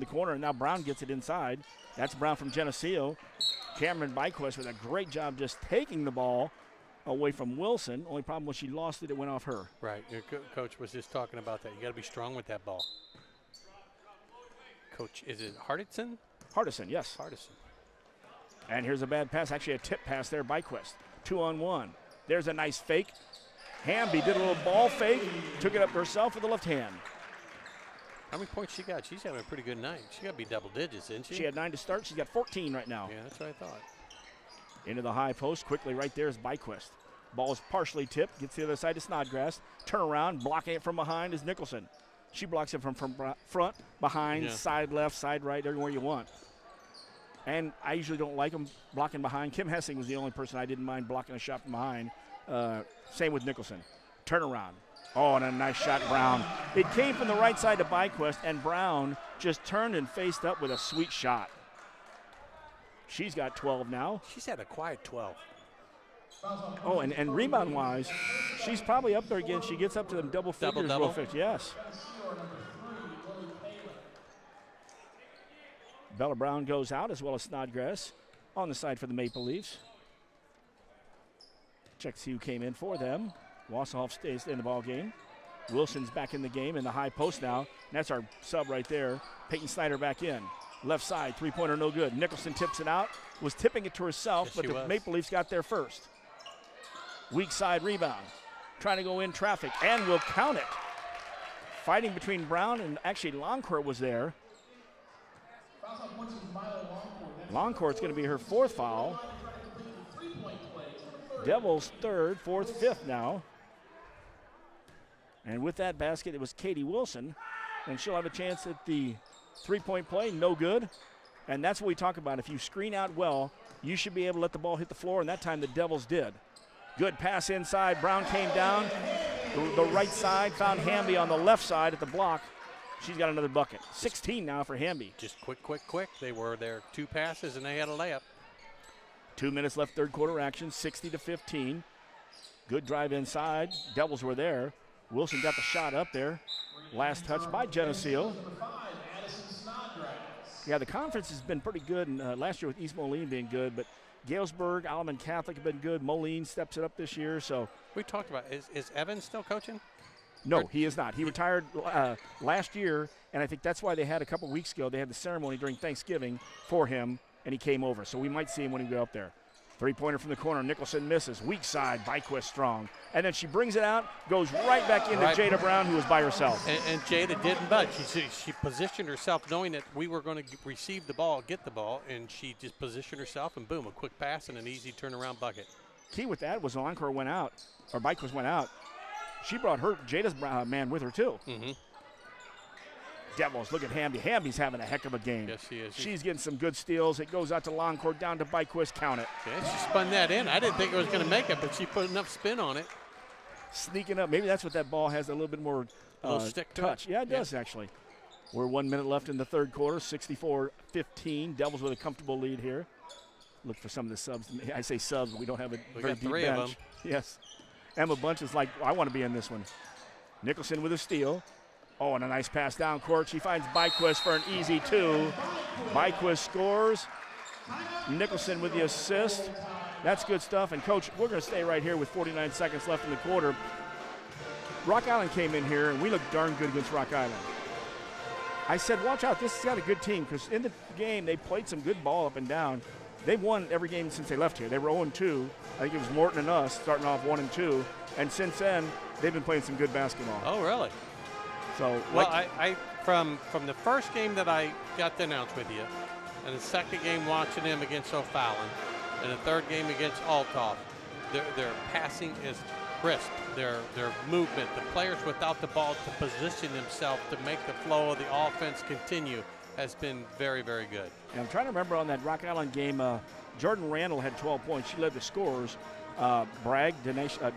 A: corner, and now Brown gets it inside. That's Brown from Geneseo. Cameron Byquist with a great job just taking the ball away from Wilson. Only problem was she lost it. It went off her.
B: Right. Your coach was just talking about that. You got to be strong with that ball. Coach, is it Hardison?
A: Hardison, yes.
B: Hardison.
A: And here's a bad pass, actually a tip pass there, Byquist. 2-on-1. There's a nice fake. Hamby did a little ball fake, took it up herself with the left hand.
B: How many points she got? She's having a pretty good night. She got to be double digits, isn't she?
A: She had 9 to start. She's got 14 right now.
B: Yeah, that's what I thought.
A: Into the high post. Quickly right there is Byquist. Ball is partially tipped. Gets to the other side to Snodgrass. Turn around. Blocking it from behind is Nicholson. She blocks it from front, behind, side left, side right, everywhere you want. And I usually don't like them blocking behind. Kim Hessing was the only person I didn't mind blocking a shot from behind. Same with Nicholson. Turn around. Oh, and a nice shot, Brown. It came from the right side to Byquist, and Brown just turned and faced up with a sweet shot. She's got 12 now.
B: She's had a quiet 12.
A: Oh, and rebound-wise, she's probably up there again. She gets up to them double figures real fast. Yes. Bella Brown goes out, as well as Snodgrass on the side for the Maple Leafs. Check to see who came in for them. Wasserhoff stays in the ball game. Wilson's back in the game in the high post now. And that's our sub right there. Peyton Snyder back in. Left side, 3-pointer no good. Nicholson tips it out. Was tipping it to herself, but the Maple Leafs got there first. Weak side rebound. Trying to go in traffic, and will count it. Fighting between Brown and actually Longcourt was there. Longcourt's going to be her 4th foul. Devils 3rd, 4th, 5th now. And with that basket, it was Katie Wilson. And she'll have a chance at the 3-point play, no good. And that's what we talk about. If you screen out well, you should be able to let the ball hit the floor, and that time the Devils did. Good pass inside. Brown came down. The right side found Hamby on the left side at the block. She's got another bucket. 16 now for Hamby.
B: Just quick. They were there 2 passes, and they had a layup.
A: 2 minutes left, third quarter action, 60-15. Good drive inside. Devils were there. Wilson got the shot up there. Last touch by Geneseo. Yeah, the conference has been pretty good, and last year with East Moline being good, but Galesburg, Alaman Catholic have been good. Moline steps it up this year. So
B: we talked about, is Evans still coaching?
A: No, he is not. He retired last year, and I think that's why they had a couple weeks ago, they had the ceremony during Thanksgiving for him, and he came over. So we might see him when he go up there. 3-pointer from the corner. Nicholson misses. Weak side. Byquist strong. And then she brings it out, goes right back into Jada Brown, who was by herself.
B: And Jada didn't budge. She positioned herself knowing that we were going to receive the ball, get the ball, and she just positioned herself, and boom, a quick pass and an easy turnaround bucket.
A: Key with that was Encore went out, or Byquist went out. She brought Jada's man with her, too.
B: Mm-hmm.
A: Devils, look at Hamby. Hamby's having a heck of a game.
B: Yes, she is.
A: She's getting some good steals. It goes out to Longcourt, down to Byquist. Count it.
B: Yeah, she spun that in. I didn't think it was going to make it, but she put enough spin on it.
A: Sneaking up. Maybe that's what that ball has, a little bit more
B: a little stick to
A: touch.
B: it.
A: Yeah, it does, actually. We're 1 minute left in the third quarter, 64-15. Devils with a comfortable lead here. Look for some of the subs. I say subs, but we don't have a very
B: got
A: deep
B: 3
A: bench.
B: of them.
A: Yes. Emma Bunch is like, I want to be in this one. Nicholson with a steal. Oh, and a nice pass down court. She finds Byquist for an easy 2. Byquist scores. Nicholson with the assist. That's good stuff. And, Coach, we're going to stay right here with 49 seconds left in the quarter. Rock Island came in here, and we looked darn good against Rock Island. I said, watch out, this has got a good team, because in the game they played some good ball up and down. They've won every game since they left here. They were 0-2. I think it was Morton and us starting off 1-2. And since then, they've been playing some good basketball.
B: Oh, really?
A: So,
B: well, I from the first game that I got to announce with you, and the second game watching them against O'Fallon, and the third game against Althoff, their passing is crisp. Their movement, the players without the ball to position themselves to make the flow of the offense continue has been very, very good.
A: And I'm trying to remember on that Rock Island game, Jordan Randall had 12 points. She led the scorers. Denasia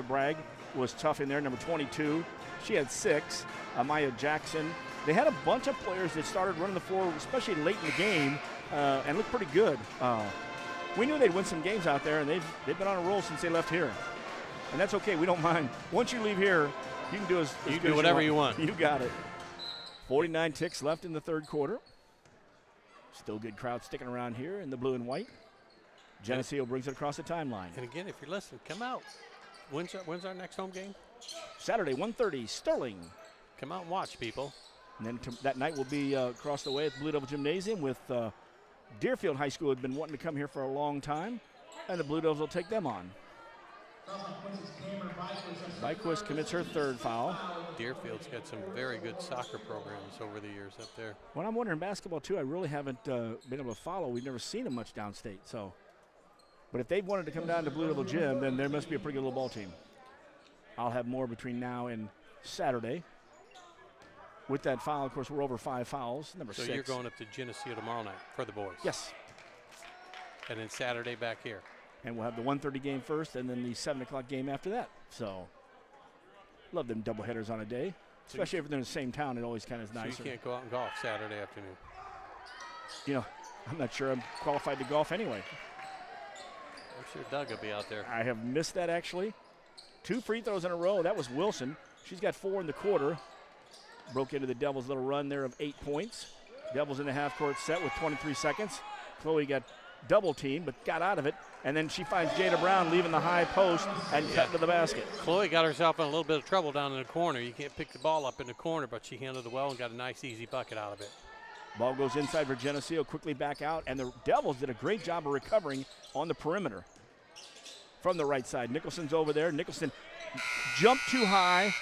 A: Bragg was tough in there, number 22. She had 6. Amaya Jackson. They had a bunch of players that started running the floor, especially late in the game, and looked pretty good. We knew they'd win some games out there, and they've been on a roll since they left here. And that's okay. We don't mind. Once you leave here, you can do as
B: you do whatever you want.
A: You got it. 49 ticks left in the third quarter. Still good crowd sticking around here in the blue and white. Geneseo brings it across the timeline.
B: And again, if you're listening, come out. When's our next home game?
A: Saturday, 1:30, Sterling.
B: Come out and watch, people.
A: And then that night will be across the way at the Blue Devil Gymnasium with Deerfield High School. Had been wanting to come here for a long time, and the Blue Devils will take them on. Byquist commits her third foul.
B: Deerfield's got some very good soccer programs over the years up there.
A: Well, I'm wondering basketball too. I really haven't been able to follow. We've never seen them much downstate. So, but if they wanted to come down to Blue Devil Gym, then there must be a pretty good little ball team. I'll have more between now and Saturday. With that foul, of course, we're over 5 fouls. Number 6.
B: So you're going up to Geneseo tomorrow night for the boys?
A: Yes.
B: And then Saturday back here.
A: And we'll have the 1:30 game first and then the 7 o'clock game after that. So, love them doubleheaders on a day. Especially if they're in the same town, it always kind of is nicer.
B: So you can't go out and golf Saturday afternoon?
A: You know, I'm not sure I'm qualified to golf anyway.
B: I'm sure Doug will be out there.
A: I have missed that, actually. 2 free throws in a row. That was Wilson. She's got 4 in the quarter. Broke into the Devils' little run there of 8 points. Devils in the half-court set with 23 seconds. Chloe got double teamed, but got out of it. And then she finds Jada Brown leaving the high post and cut to the basket.
B: Chloe got herself in a little bit of trouble down in the corner. You can't pick the ball up in the corner, but she handled it well and got a nice, easy bucket out of it.
A: Ball goes inside for Geneseo, quickly back out, and the Devils did a great job of recovering on the perimeter. From the right side, Nicholson's over there. Nicholson jumped too high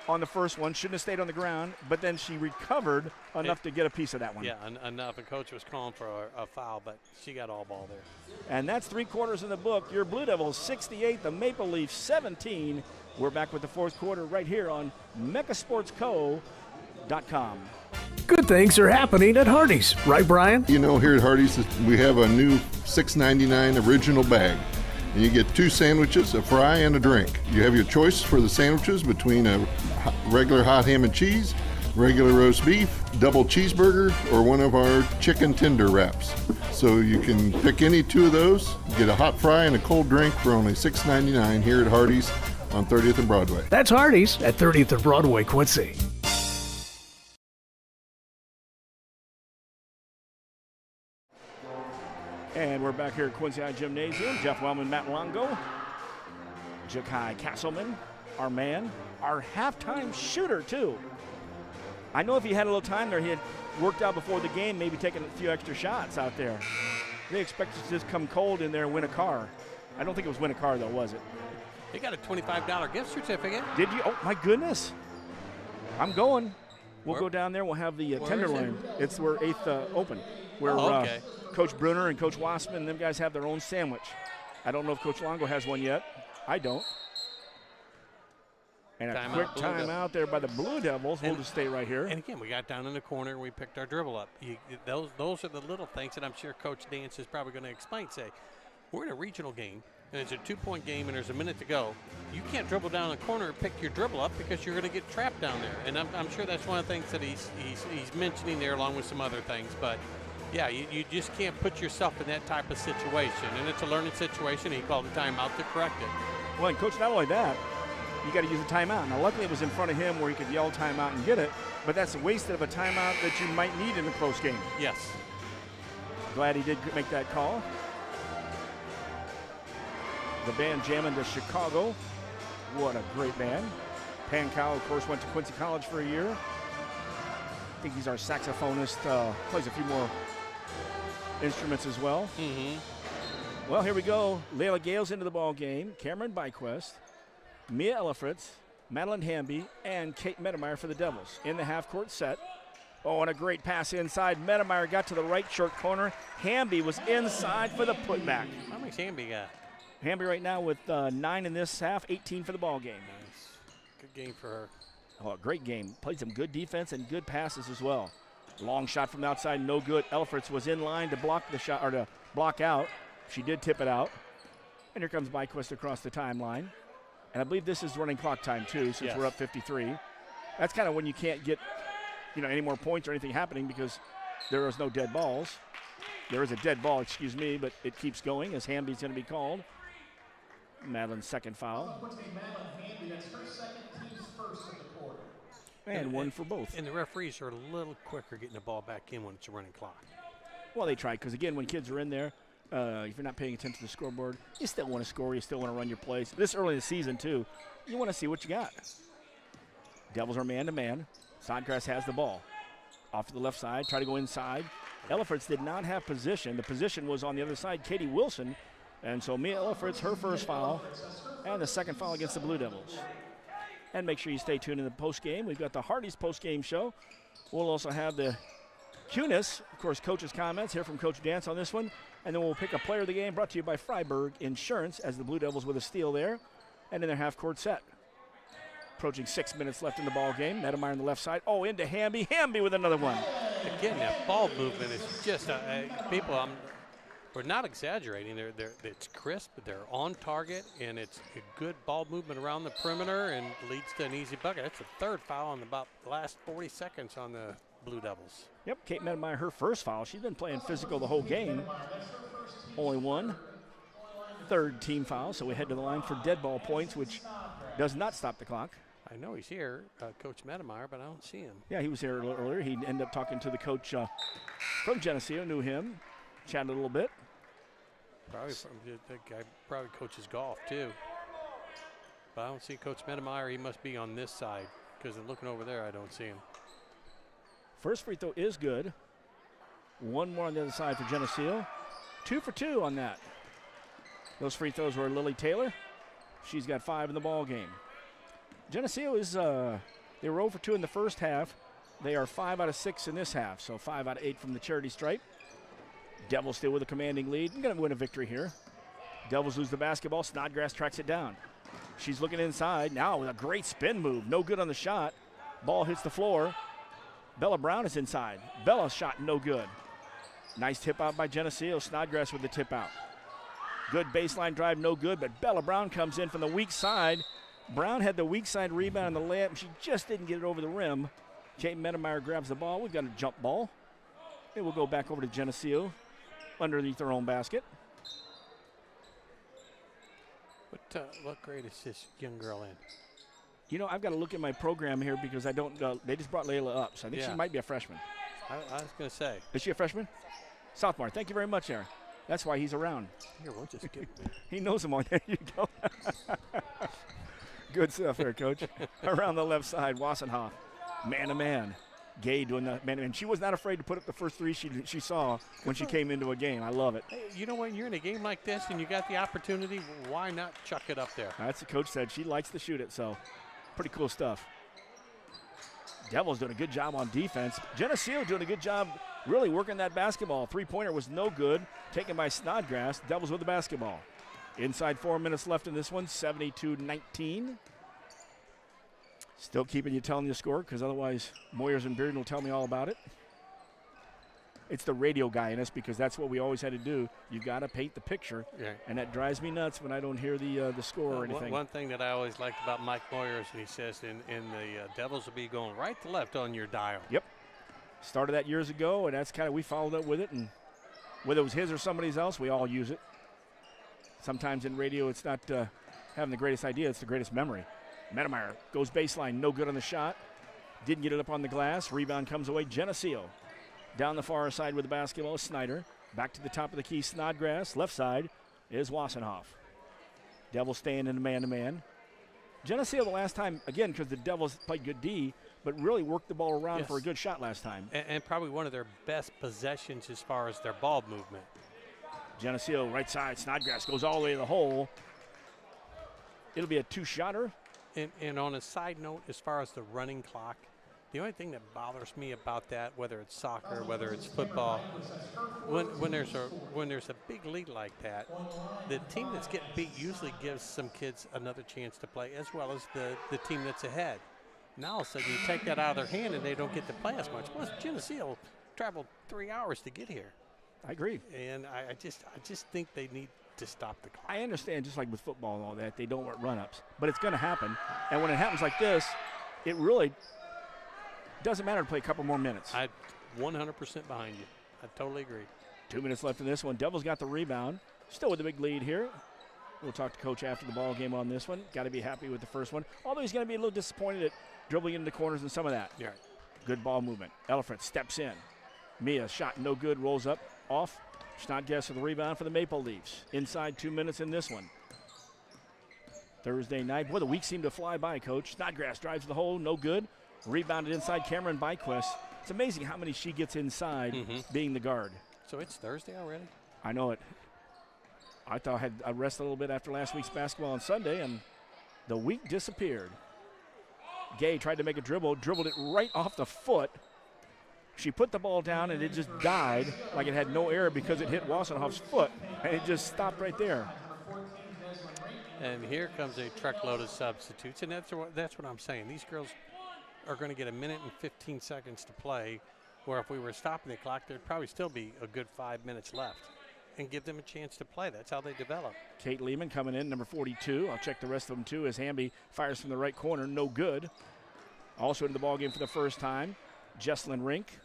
A: on the first one, shouldn't have stayed on the ground, but then she recovered enough to get a piece of that one.
B: Yeah, enough. And Coach was calling for a foul, but she got all ball there.
A: And that's 3 quarters in the book. Your Blue Devils 68, the Maple Leafs 17. We're back with the fourth quarter right here on mechasportsco.com.
J: Good things are happening at Hardee's, right, Brian?
K: You know, here at Hardee's, we have a new $6.99 original bag. And you get 2 sandwiches, a fry, and a drink. You have your choice for the sandwiches between a regular hot ham and cheese, regular roast beef, double cheeseburger, or one of our chicken tender wraps. So you can pick any 2 of those, get a hot fry and a cold drink for only $6.99 here at Hardee's on 30th and Broadway.
J: That's Hardee's at 30th and Broadway, Quincy.
A: And we're back here at Quincy High Gymnasium. Jeff Wellman, Matt Longo, Jakai Castleman, our man, our halftime shooter, too. I know if he had a little time there, he had worked out before the game, maybe taking a few extra shots out there. They expect us to just come cold in there and win a car. I don't think it was win a car, though, was it?
B: They got a $25 gift certificate.
A: Did you? Oh, my goodness. I'm going. We'll go down there. We'll have the Tenderloin. We're 8th Open. Where
B: okay.
A: Coach Bruner and Coach Wassman and them guys have their own sandwich. I don't know if Coach Longo has one yet. I don't. And a quick timeout there by the Blue Devils. We'll just stay right here.
B: And again, we got down in the corner and we picked our dribble up. Those are the little things that I'm sure Coach Dance is probably going to explain. Say, we're in a regional game. and it's a 2-point game and there's a minute to go, you can't dribble down the corner and pick your dribble up because you're going to get trapped down there. And I'm sure that's one of the things that he's mentioning there along with some other things. But, yeah, you just can't put yourself in that type of situation. And it's a learning situation. He called a timeout to correct it.
A: Well, and, Coach, not only that, you got to use a timeout. Now, luckily it was in front of him where he could yell timeout and get it, but that's a wasted of a timeout that you might need in a close game.
B: Yes.
A: Glad he did make that call. The band jamming to Chicago. What a great band. Pankow, of course, went to Quincy College for a year. I think he's our saxophonist. Plays a few more instruments as well.
B: Mm-hmm.
A: Well, here we go. Layla Gale's into the ball game. Cameron Byquist, Mia Ellifritz, Madeline Hamby, and Kate Medemeyer for the Devils in the half-court set. Oh, and a great pass inside. Medemeyer got to the right short corner. Hamby was inside for the putback.
B: How many Hamby got?
A: Hamby right now with 9 in this half, 18 for the ball game.
B: Nice. Good game for her.
A: Oh, a great game. Played some good defense and good passes as well. Long shot from the outside, no good. Ellifritz was in line to block the shot, or to block out. She did tip it out. And here comes Byquist across the timeline. And I believe this is running clock time too, since we're up 53. That's kind of when you can't get any more points or anything happening because there is no dead balls. There is a dead ball, excuse me, but it keeps going as Hamby's going to be called. Madeline's second foul.
I: That's her second, team's first of the quarter.
A: And one for both.
B: And the referees are a little quicker getting the ball back in when it's a running clock.
A: Well, they try because, again, when kids are in there, if you're not paying attention to the scoreboard, you still want to score. You still want to run your plays. This early in the season, too, you want to see what you got. Devils are man-to-man. Snodgrass has the ball. Off to the left side, try to go inside. Ellifritz did not have position. The position was on the other side, Katie Wilson. And so Mia Ellifritz, her first foul, and the second foul against the Blue Devils. And make sure you stay tuned in the postgame. We've got the Hardy's postgame show. We'll also have the QHS, of course, coach's comments here from Coach Dance on this one. And then we'll pick a player of the game brought to you by Freiburg Insurance as the Blue Devils with a steal there and in their half-court set. Approaching 6 minutes left in the ball game. Medemeyer on the left side. Oh, into Hamby. Hamby with another one.
B: Again, that ball movement is just we're not exaggerating. It's crisp, they're on target, and it's a good ball movement around the perimeter and leads to an easy bucket. That's the third foul in about the last 40 seconds on the Blue Devils.
A: Yep, Kate Medemeyer, her first foul. She's been playing physical the whole game. Only one. Third team foul, so we head to the line for dead ball points, which does not stop the clock.
B: I know he's here, Coach Medemeyer, but I don't see him.
A: Yeah, he was here a little earlier. He ended up talking to the coach from Geneseo, knew him, chatted a little bit.
B: That guy probably coaches golf, too. But I don't see Coach Medemeyer. He must be on this side because looking over there, I don't see him.
A: First free throw is good. One more on the other side for Geneseo. 2 for 2 on that. Those free throws were Lily Taylor. She's got 5 in the ball game. Geneseo is, they were 0 for 2 in the first half. They are 5 out of 6 in this half, so 5 out of 8 from the charity stripe. Devils still with a commanding lead. I'm going to win a victory here. Devils lose the basketball. Snodgrass tracks it down. She's looking inside. Now with a great spin move. No good on the shot. Ball hits the floor. Bella Brown is inside. Bella's shot no good. Nice tip out by Geneseo. Snodgrass with the tip out. Good baseline drive, no good, but Bella Brown comes in from the weak side. Brown had the weak side rebound on the layup, and she just didn't get it over the rim. Kate Medemeyer grabs the ball. We've got a jump ball. It will go back over to Geneseo underneath their own basket.
B: What grade is this young girl in?
A: I've got to look at my program here because I don't they just brought Layla up, so I think she might be a freshman.
B: I was going to say.
A: Is she a freshman? Sophomore. Thank you very much, Aaron. That's why he's around.
B: Here, we'll just get
A: He knows them all. There you go. Good stuff there, Coach. Around the left side, Wassenhoff. Man-to-man. Gay doing the man-to-man. She was not afraid to put up the first three she saw when she came into a game. I love it.
B: Hey, when you're in a game like this and you got the opportunity, why not chuck it up there?
A: That's what Coach said. She likes to shoot it, so pretty cool stuff. Devils doing a good job on defense. Geneseo doing a good job really working that basketball. Three-pointer was no good, taken by Snodgrass. Devils with the basketball. Inside 4 minutes left in this one, 72-19. Still keeping you telling you the score because otherwise Moyers and Bearden will tell me all about it. it's the radio guy in us because that's what we always had to do. You got to paint the picture, and that drives me nuts when I don't hear the score or anything.
B: One thing that I always liked about Mike Moyer is he says in the Devils will be going right to left on your dial.
A: Yep. Started that years ago, and that's kind of we followed up with it, and whether it was his or somebody else, we all use it. Sometimes in radio, it's not having the greatest idea; it's the greatest memory. Medemeyer goes baseline, no good on the shot. Didn't get it up on the glass. Rebound comes away. Geneseo down the far side with the basketball. Snyder back to the top of the key. Snodgrass left side is Wassenhoff. Devils staying in a man-to-man. Geneseo the last time, again, because the Devils played good D, but really worked the ball around for a good shot last time.
B: And probably one of their best possessions as far as their ball movement.
A: Geneseo right side. Snodgrass goes all the way to the hole. It'll be a two-shotter.
B: And on a side note, as far as the running clock, the only thing that bothers me about that, whether it's soccer, whether it's football, when there's a big lead like that, the team that's getting beat usually gives some kids another chance to play, as well as the team that's ahead. Now all of a sudden you take that out of their hand and they don't get to play as much. Plus Geneseo traveled 3 hours to get here.
A: I agree.
B: And I just think they need to stop the clock.
A: I understand, just like with football and all that, they don't want run-ups. But it's going to happen. And when it happens like this, it really doesn't matter to play a couple more minutes.
B: I'm 100% behind you. I totally agree.
A: 2 minutes left in this one. Devils got the rebound. Still with a big lead here. We'll talk to Coach after the ball game on this one. Got to be happy with the first one. Although he's going to be a little disappointed at dribbling into the corners and some of that.
B: Yeah.
A: Good ball movement. Elefant steps in. Mia shot no good. Rolls up. Off. Snodgrass with the rebound for the Maple Leafs. Inside 2 minutes in this one. Thursday night. Boy, the week seemed to fly by, Coach. Snodgrass drives the hole. No good. Rebounded inside Cameron Byquist. It's amazing how many she gets inside being the guard.
B: So it's Thursday already?
A: I know it. I thought I'd rest a little bit after last week's basketball on Sunday, and the week disappeared. Gay tried to make a dribbled it right off the foot. She put the ball down, and it just died like it had no air because it hit Wassenhoff's foot, and it just stopped right there.
B: And here comes a truckload of substitutes, and that's what I'm saying. These girls are going to get 1 minute and 15 seconds to play, where if we were stopping the clock, there'd probably still be a good 5 minutes left, and give them a chance to play. That's how they develop.
A: Kate Lehman coming in, number 42. I'll check the rest of them, too, as Hamby fires from the right corner. No good. Also into the ballgame for the first time, Jesslyn Rink.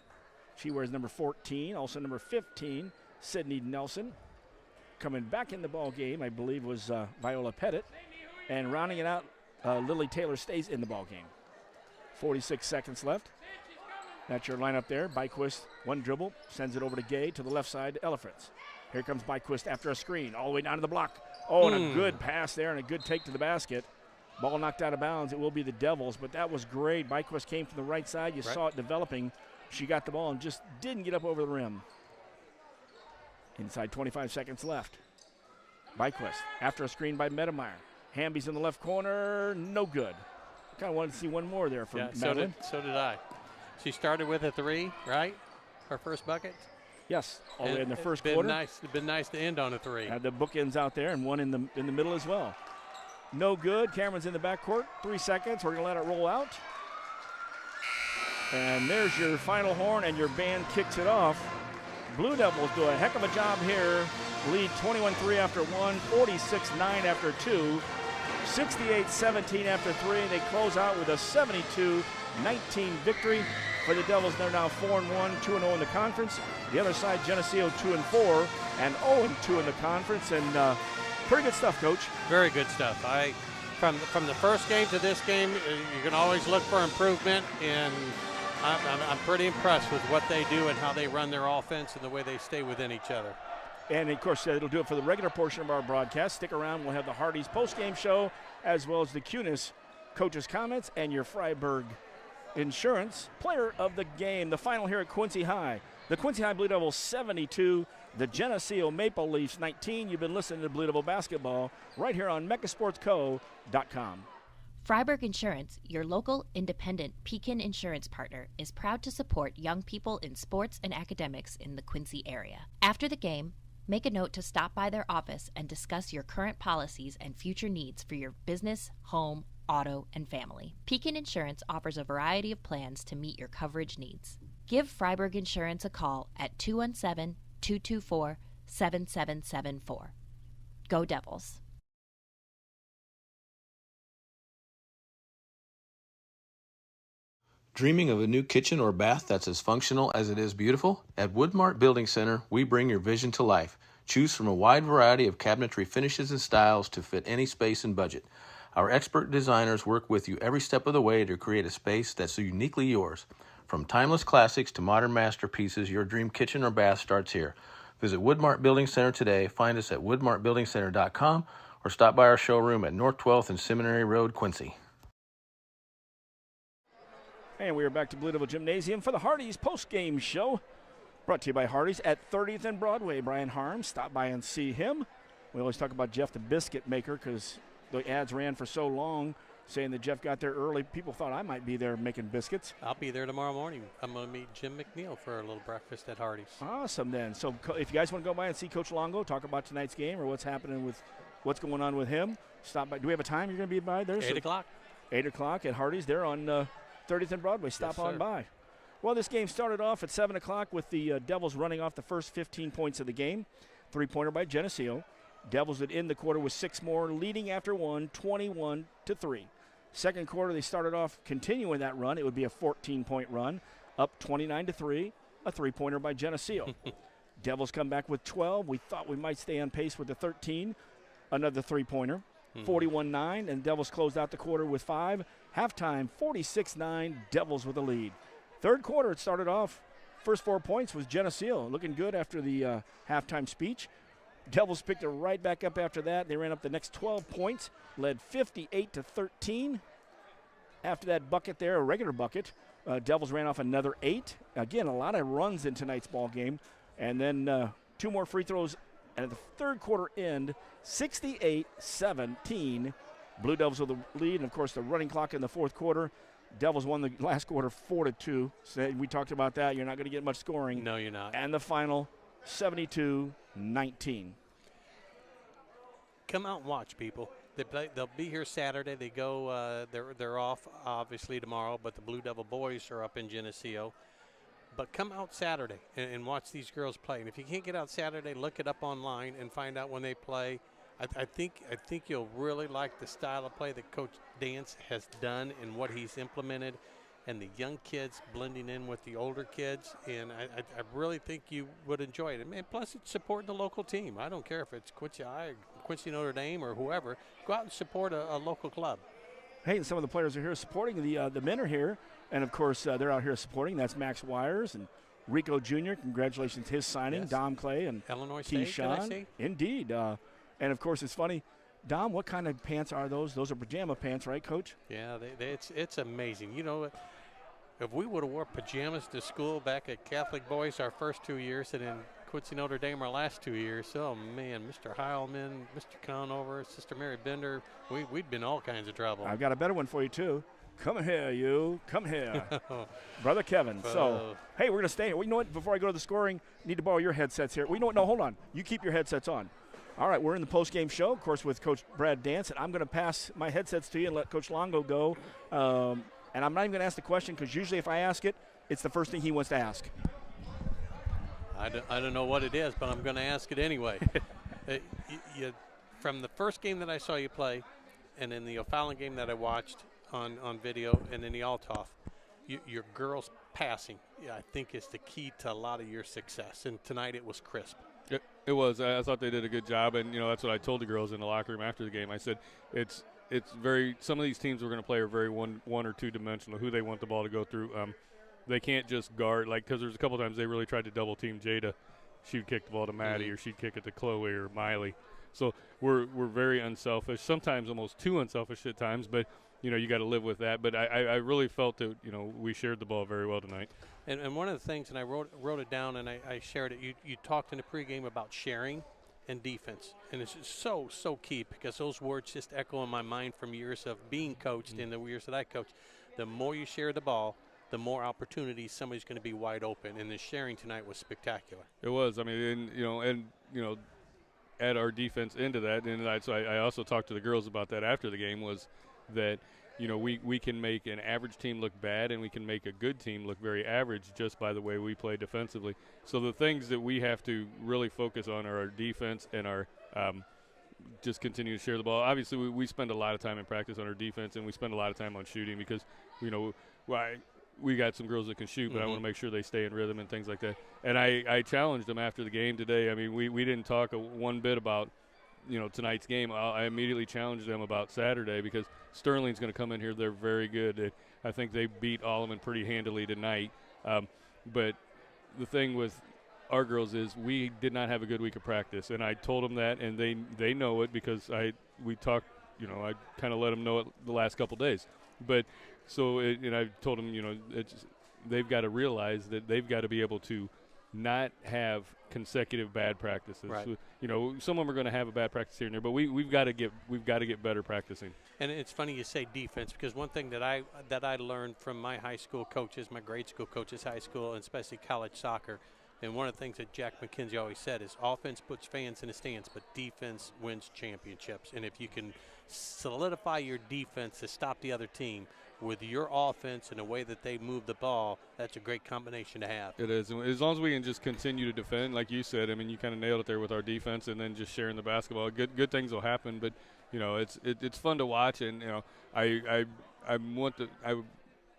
A: She wears number 14. Also number 15, Sydney Nelson. Coming back in the ballgame, I believe, was Viola Pettit. And rounding it out, Lily Taylor stays in the ballgame. 46 seconds left. That's your lineup there. Byquist, one dribble, sends it over to Gay to the left side to Elephants. Here comes Byquist after a screen, all the way down to the block. Oh, and a good pass there and a good take to the basket. Ball knocked out of bounds. It will be the Devils, but that was great. Byquist came from the right side. You saw it developing. She got the ball and just didn't get up over the rim. Inside 25 seconds left. Byquist after a screen by Medemeyer. Hamby's in the left corner. No good. Kind of wanted to see one more there from Madeline.
B: So did I. She started with a 3, right? Her first bucket?
A: Yes, all the way in the first quarter.
B: It's been nice to end on a 3.
A: Had the bookends out there and one in the middle as well. No good. Cameron's in the backcourt. 3 seconds. We're going to let it roll out. And there's your final horn, and your band kicks it off. Blue Devils do a heck of a job here. Lead 21-3 after 1, 46-9 after 2, 68-17 after 3. They close out with a 72-19 victory for the Devils. They're now 4-1, 2-0 in the conference. The other side, Geneseo 2-4 and 0-2 in the conference. And pretty good stuff, Coach.
B: Very good stuff. From the first game to this game, you can always look for improvement, and I'm pretty impressed with what they do and how they run their offense and the way they stay within each other.
A: And, of course, it'll do it for the regular portion of our broadcast. Stick around. We'll have the Hardee's postgame show as well as the Cunis coaches' comments and your Freiburg Insurance player of the game. The final here at Quincy High. The Quincy High Blue Devils 72, the Geneseo Maple Leafs 19. You've been listening to Blue Devil Basketball right here on mechasportsco.com.
C: Freiburg Insurance, your local independent Pekin insurance partner, is proud to support young people in sports and academics in the Quincy area. After the game, make a note to stop by their office and discuss your current policies and future needs for your business, home, auto, and family. Pekin Insurance offers a variety of plans to meet your coverage needs. Give Freiburg Insurance a call at 217-224-7774. Go Devils.
D: Dreaming of a new kitchen or bath that's as functional as it is beautiful? At Woodmart Building Center, we bring your vision to life. Choose from a wide variety of cabinetry finishes and styles to fit any space and budget. Our expert designers work with you every step of the way to create a space that's uniquely yours. From timeless classics to modern masterpieces, your dream kitchen or bath starts here. Visit Woodmart Building Center today. Find us at woodmartbuildingcenter.com or stop by our showroom at North 12th and Seminary Road, Quincy.
A: And we are back to Blue Devil Gymnasium for the Hardee's post-game show. Brought to you by Hardee's at 30th and Broadway. Brian Harms, stop by and see him. We always talk about Jeff the Biscuit Maker because the ads ran for so long saying that Jeff got there early. People thought I might be there making biscuits.
B: I'll be there tomorrow morning. I'm going to meet Jim McNeil for a little breakfast at Hardee's.
A: Awesome then. So if you guys want to go by and see Coach Longo, talk about tonight's game or what's happening with what's going on with him, stop by. Do we have a time you're going to be by there?
B: 8 o'clock.
A: 8 o'clock at Hardee's. They're on 30th and Broadway. Stop on by. Well, this game started off at 7 o'clock with the Devils running off the first 15 points of the game. Three-pointer by Geneseo. Devils would end the quarter with 6 more, leading after one, 21-3. Second quarter, they started off continuing that run. It would be a 14-point run, up 29-3, a three-pointer by Geneseo. Devils come back with 12. We thought we might stay on pace with the 13. Another three-pointer, 41-9, and Devils closed out the quarter with 5. Halftime, 46-9, Devils with a lead. Third quarter, it started off, first 4 points was Geneseo, looking good after the halftime speech. Devils picked it right back up after that. They ran up the next 12 points, led 58-13. After that bucket there, a regular bucket, Devils ran off another 8. Again, a lot of runs in tonight's ball game. And then 2 more free throws. And at the third quarter end, 68-17. Blue Devils with the lead. And, of course, the running clock in the fourth quarter. Devils won the last quarter 4-2. So we talked about that. You're not going to get much scoring.
B: No, you're not.
A: And the final, 72-19.
B: Come out and watch, people. They'll be here Saturday. They go. They're off obviously tomorrow, but the Blue Devil boys are up in Geneseo. But come out Saturday and watch these girls play. And if you can't get out Saturday, look it up online and find out when they play. I think you'll really like the style of play that Coach Dance has done and what he's implemented, and the young kids blending in with the older kids. And I really think you would enjoy it. And plus, it's supporting the local team. I don't care if it's Quincy Notre Dame or whoever. Go out and support a local club.
A: Hey, some of the players are here supporting. The men are here. And, of course, they're out here supporting. That's Max Wires and Rico Jr. Congratulations his signing.
B: Yes.
A: Dom Clay and
B: Illinois State,
A: Keyshawn. Indeed. And, of course, it's funny. Dom, what kind of pants are those? Those are pajama pants, right, Coach?
B: Yeah, it's amazing. You know, if we would have wore pajamas to school back at Catholic Boys our first 2 years and in Quincy Notre Dame our last 2 years, oh, man, Mr. Heilman, Mr. Conover, Sister Mary Bender, we'd been all kinds of trouble.
A: I've got a better one for you, too. Come here, you. Come here. Brother Kevin. So, hey, we're going to stay here. Well, you know what? Before I go to the scoring, I need to borrow your headsets here. Well, you know what? No, hold on. You keep your headsets on. All right, we're in the post-game show, of course, with Coach Brad Dance, and I'm going to pass my headsets to you and let Coach Longo go. And I'm not even going to ask the question because usually if I ask it, it's the first thing he wants to ask.
B: I don't know what it is, but I'm going to ask it anyway. From the first game that I saw you play and in the O'Fallon game that I watched on video and in the Althoff, your girls passing, I think, is the key to a lot of your success. And tonight it was crisp.
L: It was. I thought they did a good job, and that's what I told the girls in the locker room after the game. I said it's very. Some of these teams we're going to play are very one or two dimensional. Who they want the ball to go through. They can't just guard because there's a couple times they really tried to double team Jada. She'd kick the ball to Maddie or she'd kick it to Chloe or Miley. So we're very unselfish. Sometimes almost too unselfish at times, but you got to live with that. But I really felt that we shared the ball very well tonight.
B: And one of the things, and I wrote it down and I shared it, you talked in the pregame about sharing and defense. And it's just so key because those words just echo in my mind from years of being coached and the years that I coached. The more you share the ball, the more opportunities somebody's going to be wide open. And the sharing tonight was spectacular.
L: It was. I mean, and add our defense into that. And so I also talked to the girls about that after the game was that we can make an average team look bad, and we can make a good team look very average just by the way we play defensively. So the things that we have to really focus on are our defense and our just continue to share the ball. Obviously, we spend a lot of time in practice on our defense, and we spend a lot of time on shooting because, we got some girls that can shoot, but I want to make sure they stay in rhythm and things like that. And I challenged them after the game today. I mean, we didn't talk one bit about, tonight's game. I immediately challenged them about Saturday because Sterling's going to come in here. They're very good. I think they beat Alleman pretty handily tonight. But the thing with our girls is we did not have a good week of practice, and I told them that, and they know it because we talked. I kind of let them know it the last couple days. But and I told them, they've got to realize that they've got to be able to not have consecutive bad practices.
B: Right.
L: Some of them are going to have a bad practice here and there, but we've got to get better practicing.
B: And it's funny you say defense because one thing that I learned from my high school coaches, my grade school coaches, high school, and especially college soccer, and one of the things that Jack McKenzie always said is offense puts fans in the stands, but defense wins championships. And if you can solidify your defense to stop the other team with your offense and the way that they move the ball, that's a great combination to have.
L: It is. As long as we can just continue to defend, like you said, I mean, you kind of nailed it there with our defense and then just sharing the basketball. Good things will happen, but, it's fun to watch. And, I would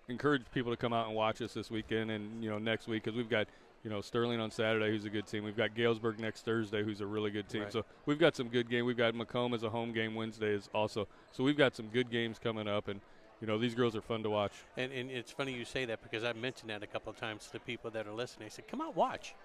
L: encourage people to come out and watch us this weekend and, next week because we've got – Sterling on Saturday, who's a good team. We've got Galesburg next Thursday, who's a really good team.
B: Right.
L: So we've got some good games. We've got Macomb as a home game Wednesday is also. So we've got some good games coming up, and, these girls are fun to watch.
B: And it's funny you say that because I've mentioned that a couple of times to the people that are listening. I said, come out, watch.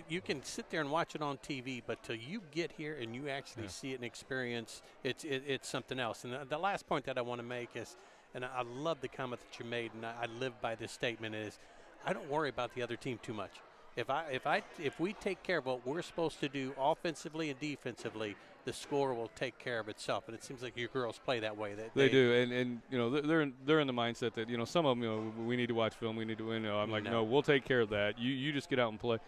B: You can sit there and watch it on TV, but till you get here and you actually see it and experience, it's something else. And the last point that I want to make is, and I love the comment that you made, and I live by this statement, is I don't worry about the other team too much. If we take care of what we're supposed to do offensively and defensively, the score will take care of itself. And it seems like your girls play that way.
L: They do, and they're in the mindset that some of them we need to watch film, we need to win. I'm like, no, we'll take care of that. You just get out and play.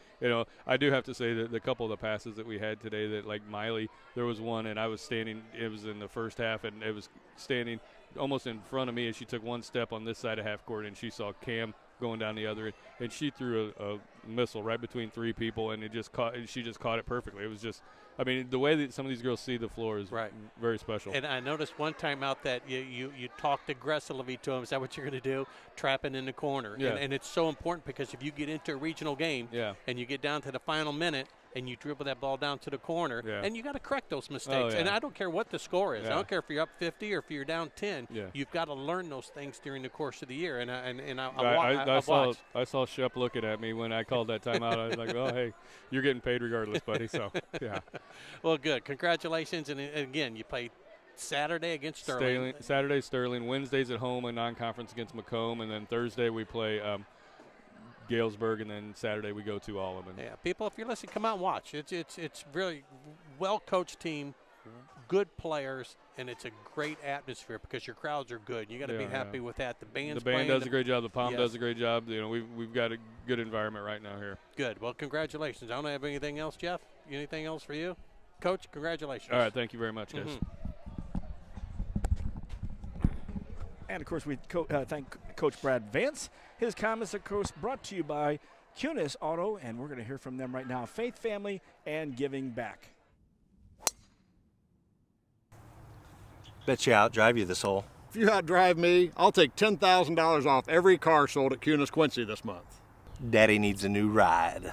L: I do have to say that the couple of the passes that we had today, that like Miley, there was one, and I was standing. It was in the first half, and it was standing almost in front of me, and she took one step on this side of half court, and she saw Cam going down the other end, and she threw a missile right between three people, and she just caught it perfectly. It was just, I mean, the way that some of these girls see the floor is very special.
B: And I noticed one time out that you talked aggressively to them. Is that what you're going to do? Trapping in the corner.
L: Yeah.
B: And it's so important because if you get into a regional game and you get down to the final minute and you dribble that ball down to the corner, and you got to correct those mistakes. And I don't care what the score is. I don't care if you're up 50 or if you're down 10. You've got to learn those things during the course of the year. And I
L: saw Shep looking at me when I called that timeout. I was like, oh, hey, you're getting paid regardless, buddy. So, yeah.
B: Well, good. Congratulations. And again, you play Saturday against Sterling.
L: Saturday, Sterling. Wednesday's at home in non-conference against Macomb. And then Thursday we play Galesburg, and then Saturday we go to Alleman.
B: Yeah, people, if you're listening, come out and watch. It's really well-coached team, good players, and it's a great atmosphere because your crowds are good. You got to be happy with that. The band
L: does a great job. The Palm does a great job. We've got a good environment right now here.
B: Good. Well, congratulations. I don't have anything else, Jeff. Anything else for you, Coach? Congratulations.
L: All right. Thank you very much, guys.
A: And, of course, we thank Coach Brad Vance. His comments, of course, brought to you by QHS Auto, and we're going to hear from them right now. Faith, family, and giving back.
F: Bet you outdrive you this hole.
G: If you outdrive me, I'll take $10,000 off every car sold at QHS Quincy this month.
F: Daddy needs a new ride.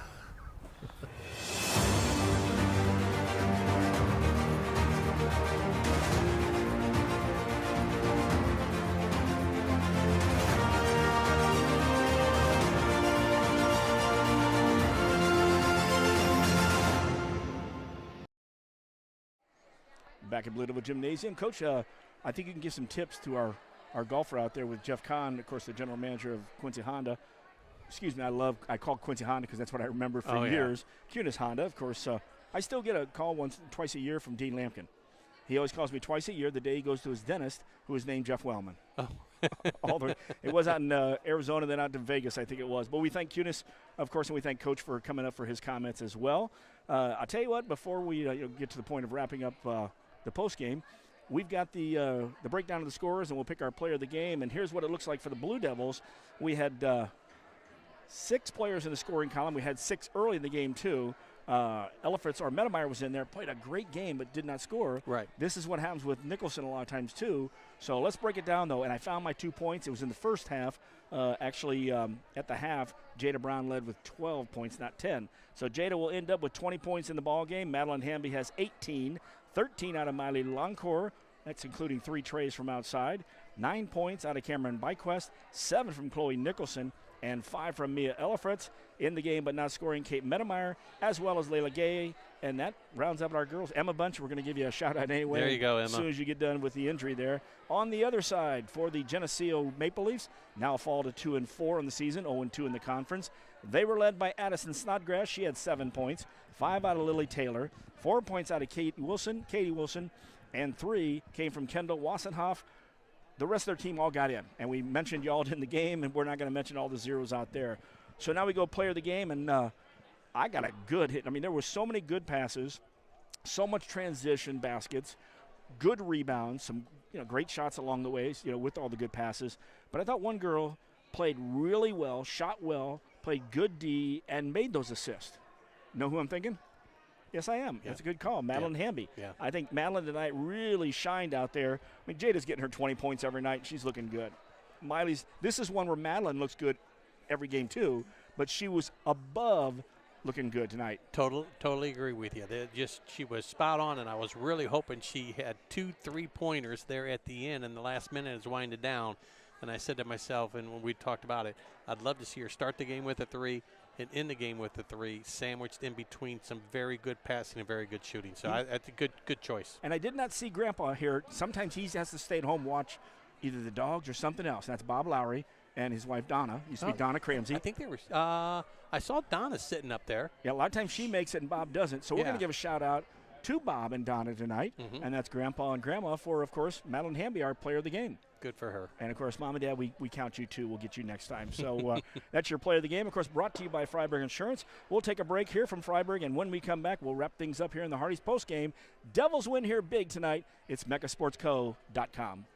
A: Back at Blue Devil Gymnasium. Coach, I think you can give some tips to our golfer out there with Jeff Kahn, of course, the general manager of Quincy Honda. Excuse me, I call Quincy Honda because that's what I remember for years. QHS Honda, of course. I still get a call twice a year from Dean Lampkin. He always calls me twice a year the day he goes to his dentist, who is named Jeff Wellman.
B: Oh.
A: It was out in Arizona, then out to Vegas, I think it was. But we thank QHS, of course, and we thank Coach for coming up for his comments as well. I'll tell you what, before we get to the point of wrapping up the post game, we've got the breakdown of the scores, and we'll pick our player of the game. And here's what it looks like for the Blue Devils. We had 6 players in the scoring column. We had 6 early in the game, too. Elifritz or Medemeyer was in there, played a great game but did not score.
B: Right.
A: This is what happens with Nicholson a lot of times too. So let's break it down though. And I found my 2 points. It was in the first half. At the half, Jada Brown led with 12 points, not 10. So Jada will end up with 20 points in the ball game. Madeline Hamby has 18, 13 out of Miley Loncourt. That's including 3 trays from outside. 9 points out of Cameron Byquest, 7 from Chloe Nicholson, and 5 from Mia Elifritz. In the game but not scoring, Kate Medemeyer, as well as Layla Gay. And that rounds up our girls. Emma Bunch, we're going to give you a shout-out anyway.
B: There you go, Emma.
A: As soon as you get done with the injury there. On the other side, for the Geneseo Maple Leafs, now fall to 2-4 in the season, 0-2 in the conference. They were led by Addison Snodgrass. She had 7 points, 5 out of Lily Taylor, 4 points out of Katie Wilson, and 3 came from Kendall Wassenhoff. The rest of their team all got in, and we mentioned y'all in the game, and we're not going to mention all the zeros out there. So now we go player of the game, and I got a good hit. I mean, there were so many good passes, so much transition baskets, good rebounds, some great shots along the way, with all the good passes. But I thought one girl played really well, shot well, played good D, and made those assists. Know who I'm thinking? Yes, I am. Yeah. That's a good call. Madeline Hamby.
B: Yeah.
A: I think Madeline tonight really shined out there. I mean, Jada's getting her 20 points every night. And she's looking good. This is one where Madeline looks good every game too, but she was above looking good tonight.
B: Totally agree with you. She was spot on, and I was really hoping she had 2 3-pointers there at the end, and the last minute is winding down. And I said to myself, and when we talked about it, I'd love to see her start the game with a 3 and end the game with a 3, sandwiched in between some very good passing and very good shooting. So that's a good choice.
A: And I did not see Grandpa here. Sometimes he has to stay at home, watch either the dogs or something else. That's Bob Lowry and his wife Donna. Used to be Donna Cramsey.
B: I think they were. I saw Donna sitting up there.
A: Yeah, a lot of times she makes it and Bob doesn't. So we're going to give a shout out to Bob and Donna tonight, and that's Grandpa and Grandma for, of course, Madeline Hamby, our player of the game.
B: Good for her.
A: And, of course, Mom and Dad, we count you too. We'll get you next time. So that's your player of the game, of course, brought to you by Freiburg Insurance. We'll take a break here from Freiburg, and when we come back, we'll wrap things up here in the Hardy's postgame. Devils win here big tonight. It's megasportsco.com.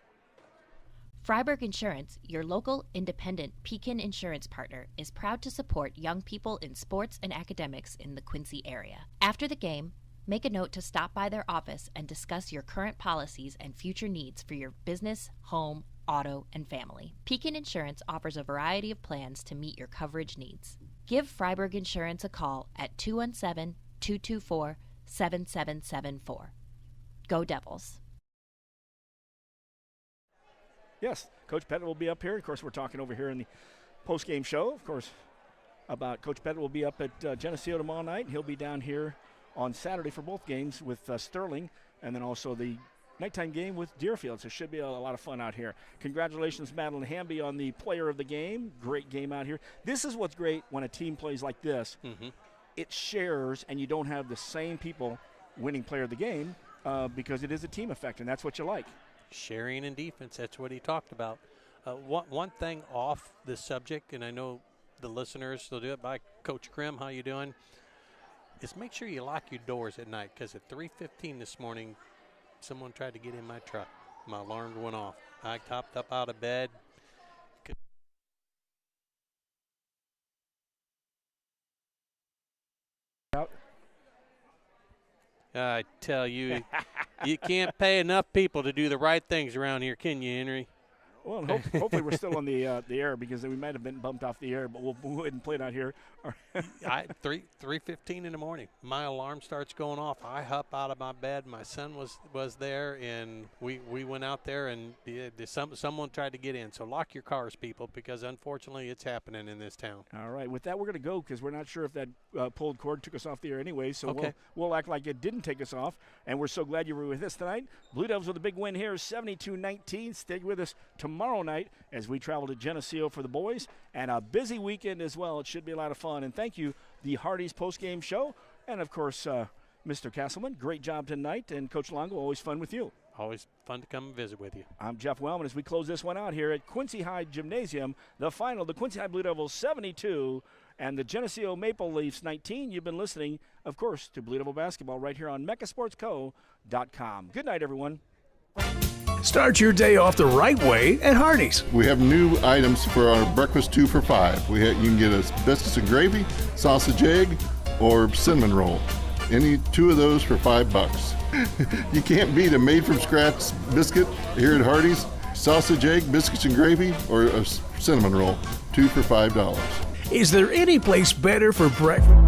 C: Freiburg Insurance, your local independent Pekin insurance partner, is proud to support young people in sports and academics in the Quincy area. After the game, make a note to stop by their office and discuss your current policies and future needs for your business, home, auto, and family. Pekin Insurance offers a variety of plans to meet your coverage needs. Give Freiburg Insurance a call at 217-224-7774. Go Devils.
A: Yes, Coach Pettit will be up here. Of course, we're talking over here in the post-game show, of course, about Coach Pettit will be up at Geneseo tomorrow night. He'll be down here on Saturday for both games with Sterling, and then also the nighttime game with Deerfield. So it should be a lot of fun out here. Congratulations, Madeline Hamby, on the player of the game. Great game out here. This is what's great when a team plays like this. It shares, and you don't have the same people winning player of the game because it is a team effect, and that's what you like.
B: Sharing and defense, that's what he talked about. One thing off the subject, and I know the listeners, they'll do it by Coach Krim, how you doing, is make sure you lock your doors at night, because at 3:15 this morning, someone tried to get in my truck. My alarm went off. I topped up out of bed. I tell you, you can't pay enough people to do the right things around here, can you, Henry?
A: Well, hopefully we're still on the air, because we might have been bumped off the air, but we'll go ahead and play it out here.
B: 3:15 in the morning, my alarm starts going off. I hop out of my bed. My son was there, and we went out there, and someone tried to get in. So lock your cars, people, because unfortunately it's happening in this town.
A: All right, with that we're going to go, because we're not sure if that pulled cord took us off the air anyway. So
B: okay.
A: we'll act like it didn't take us off, and we're so glad you were with us tonight. Blue Devils with a big win here, 72-19. Stay with us tomorrow night as we travel to Geneseo for the boys, and a busy weekend as well. It should be a lot of fun. And thank you, the Hardy's postgame show, and of course Mr. Castleman, great job tonight, and Coach Longo, always fun with you.
B: Always fun to come and visit with you.
A: I'm Jeff Wellman as we close this one out here at Quincy High Gymnasium. The final, the Quincy High Blue Devils 72 and the Geneseo Maple Leafs 19. You've been listening, of course, to Blue Devil Basketball right here on megasportsco.com. Good night, everyone.
J: Start your day off the right way at Hardee's.
K: We have new items for our breakfast 2 for $5. You can get a biscuits and gravy, sausage egg, or cinnamon roll. Any 2 of those for $5. You can't beat a made-from-scratch biscuit here at Hardee's. Sausage egg, biscuits and gravy, or a cinnamon roll. 2 for $5.
J: Is there any place better for breakfast?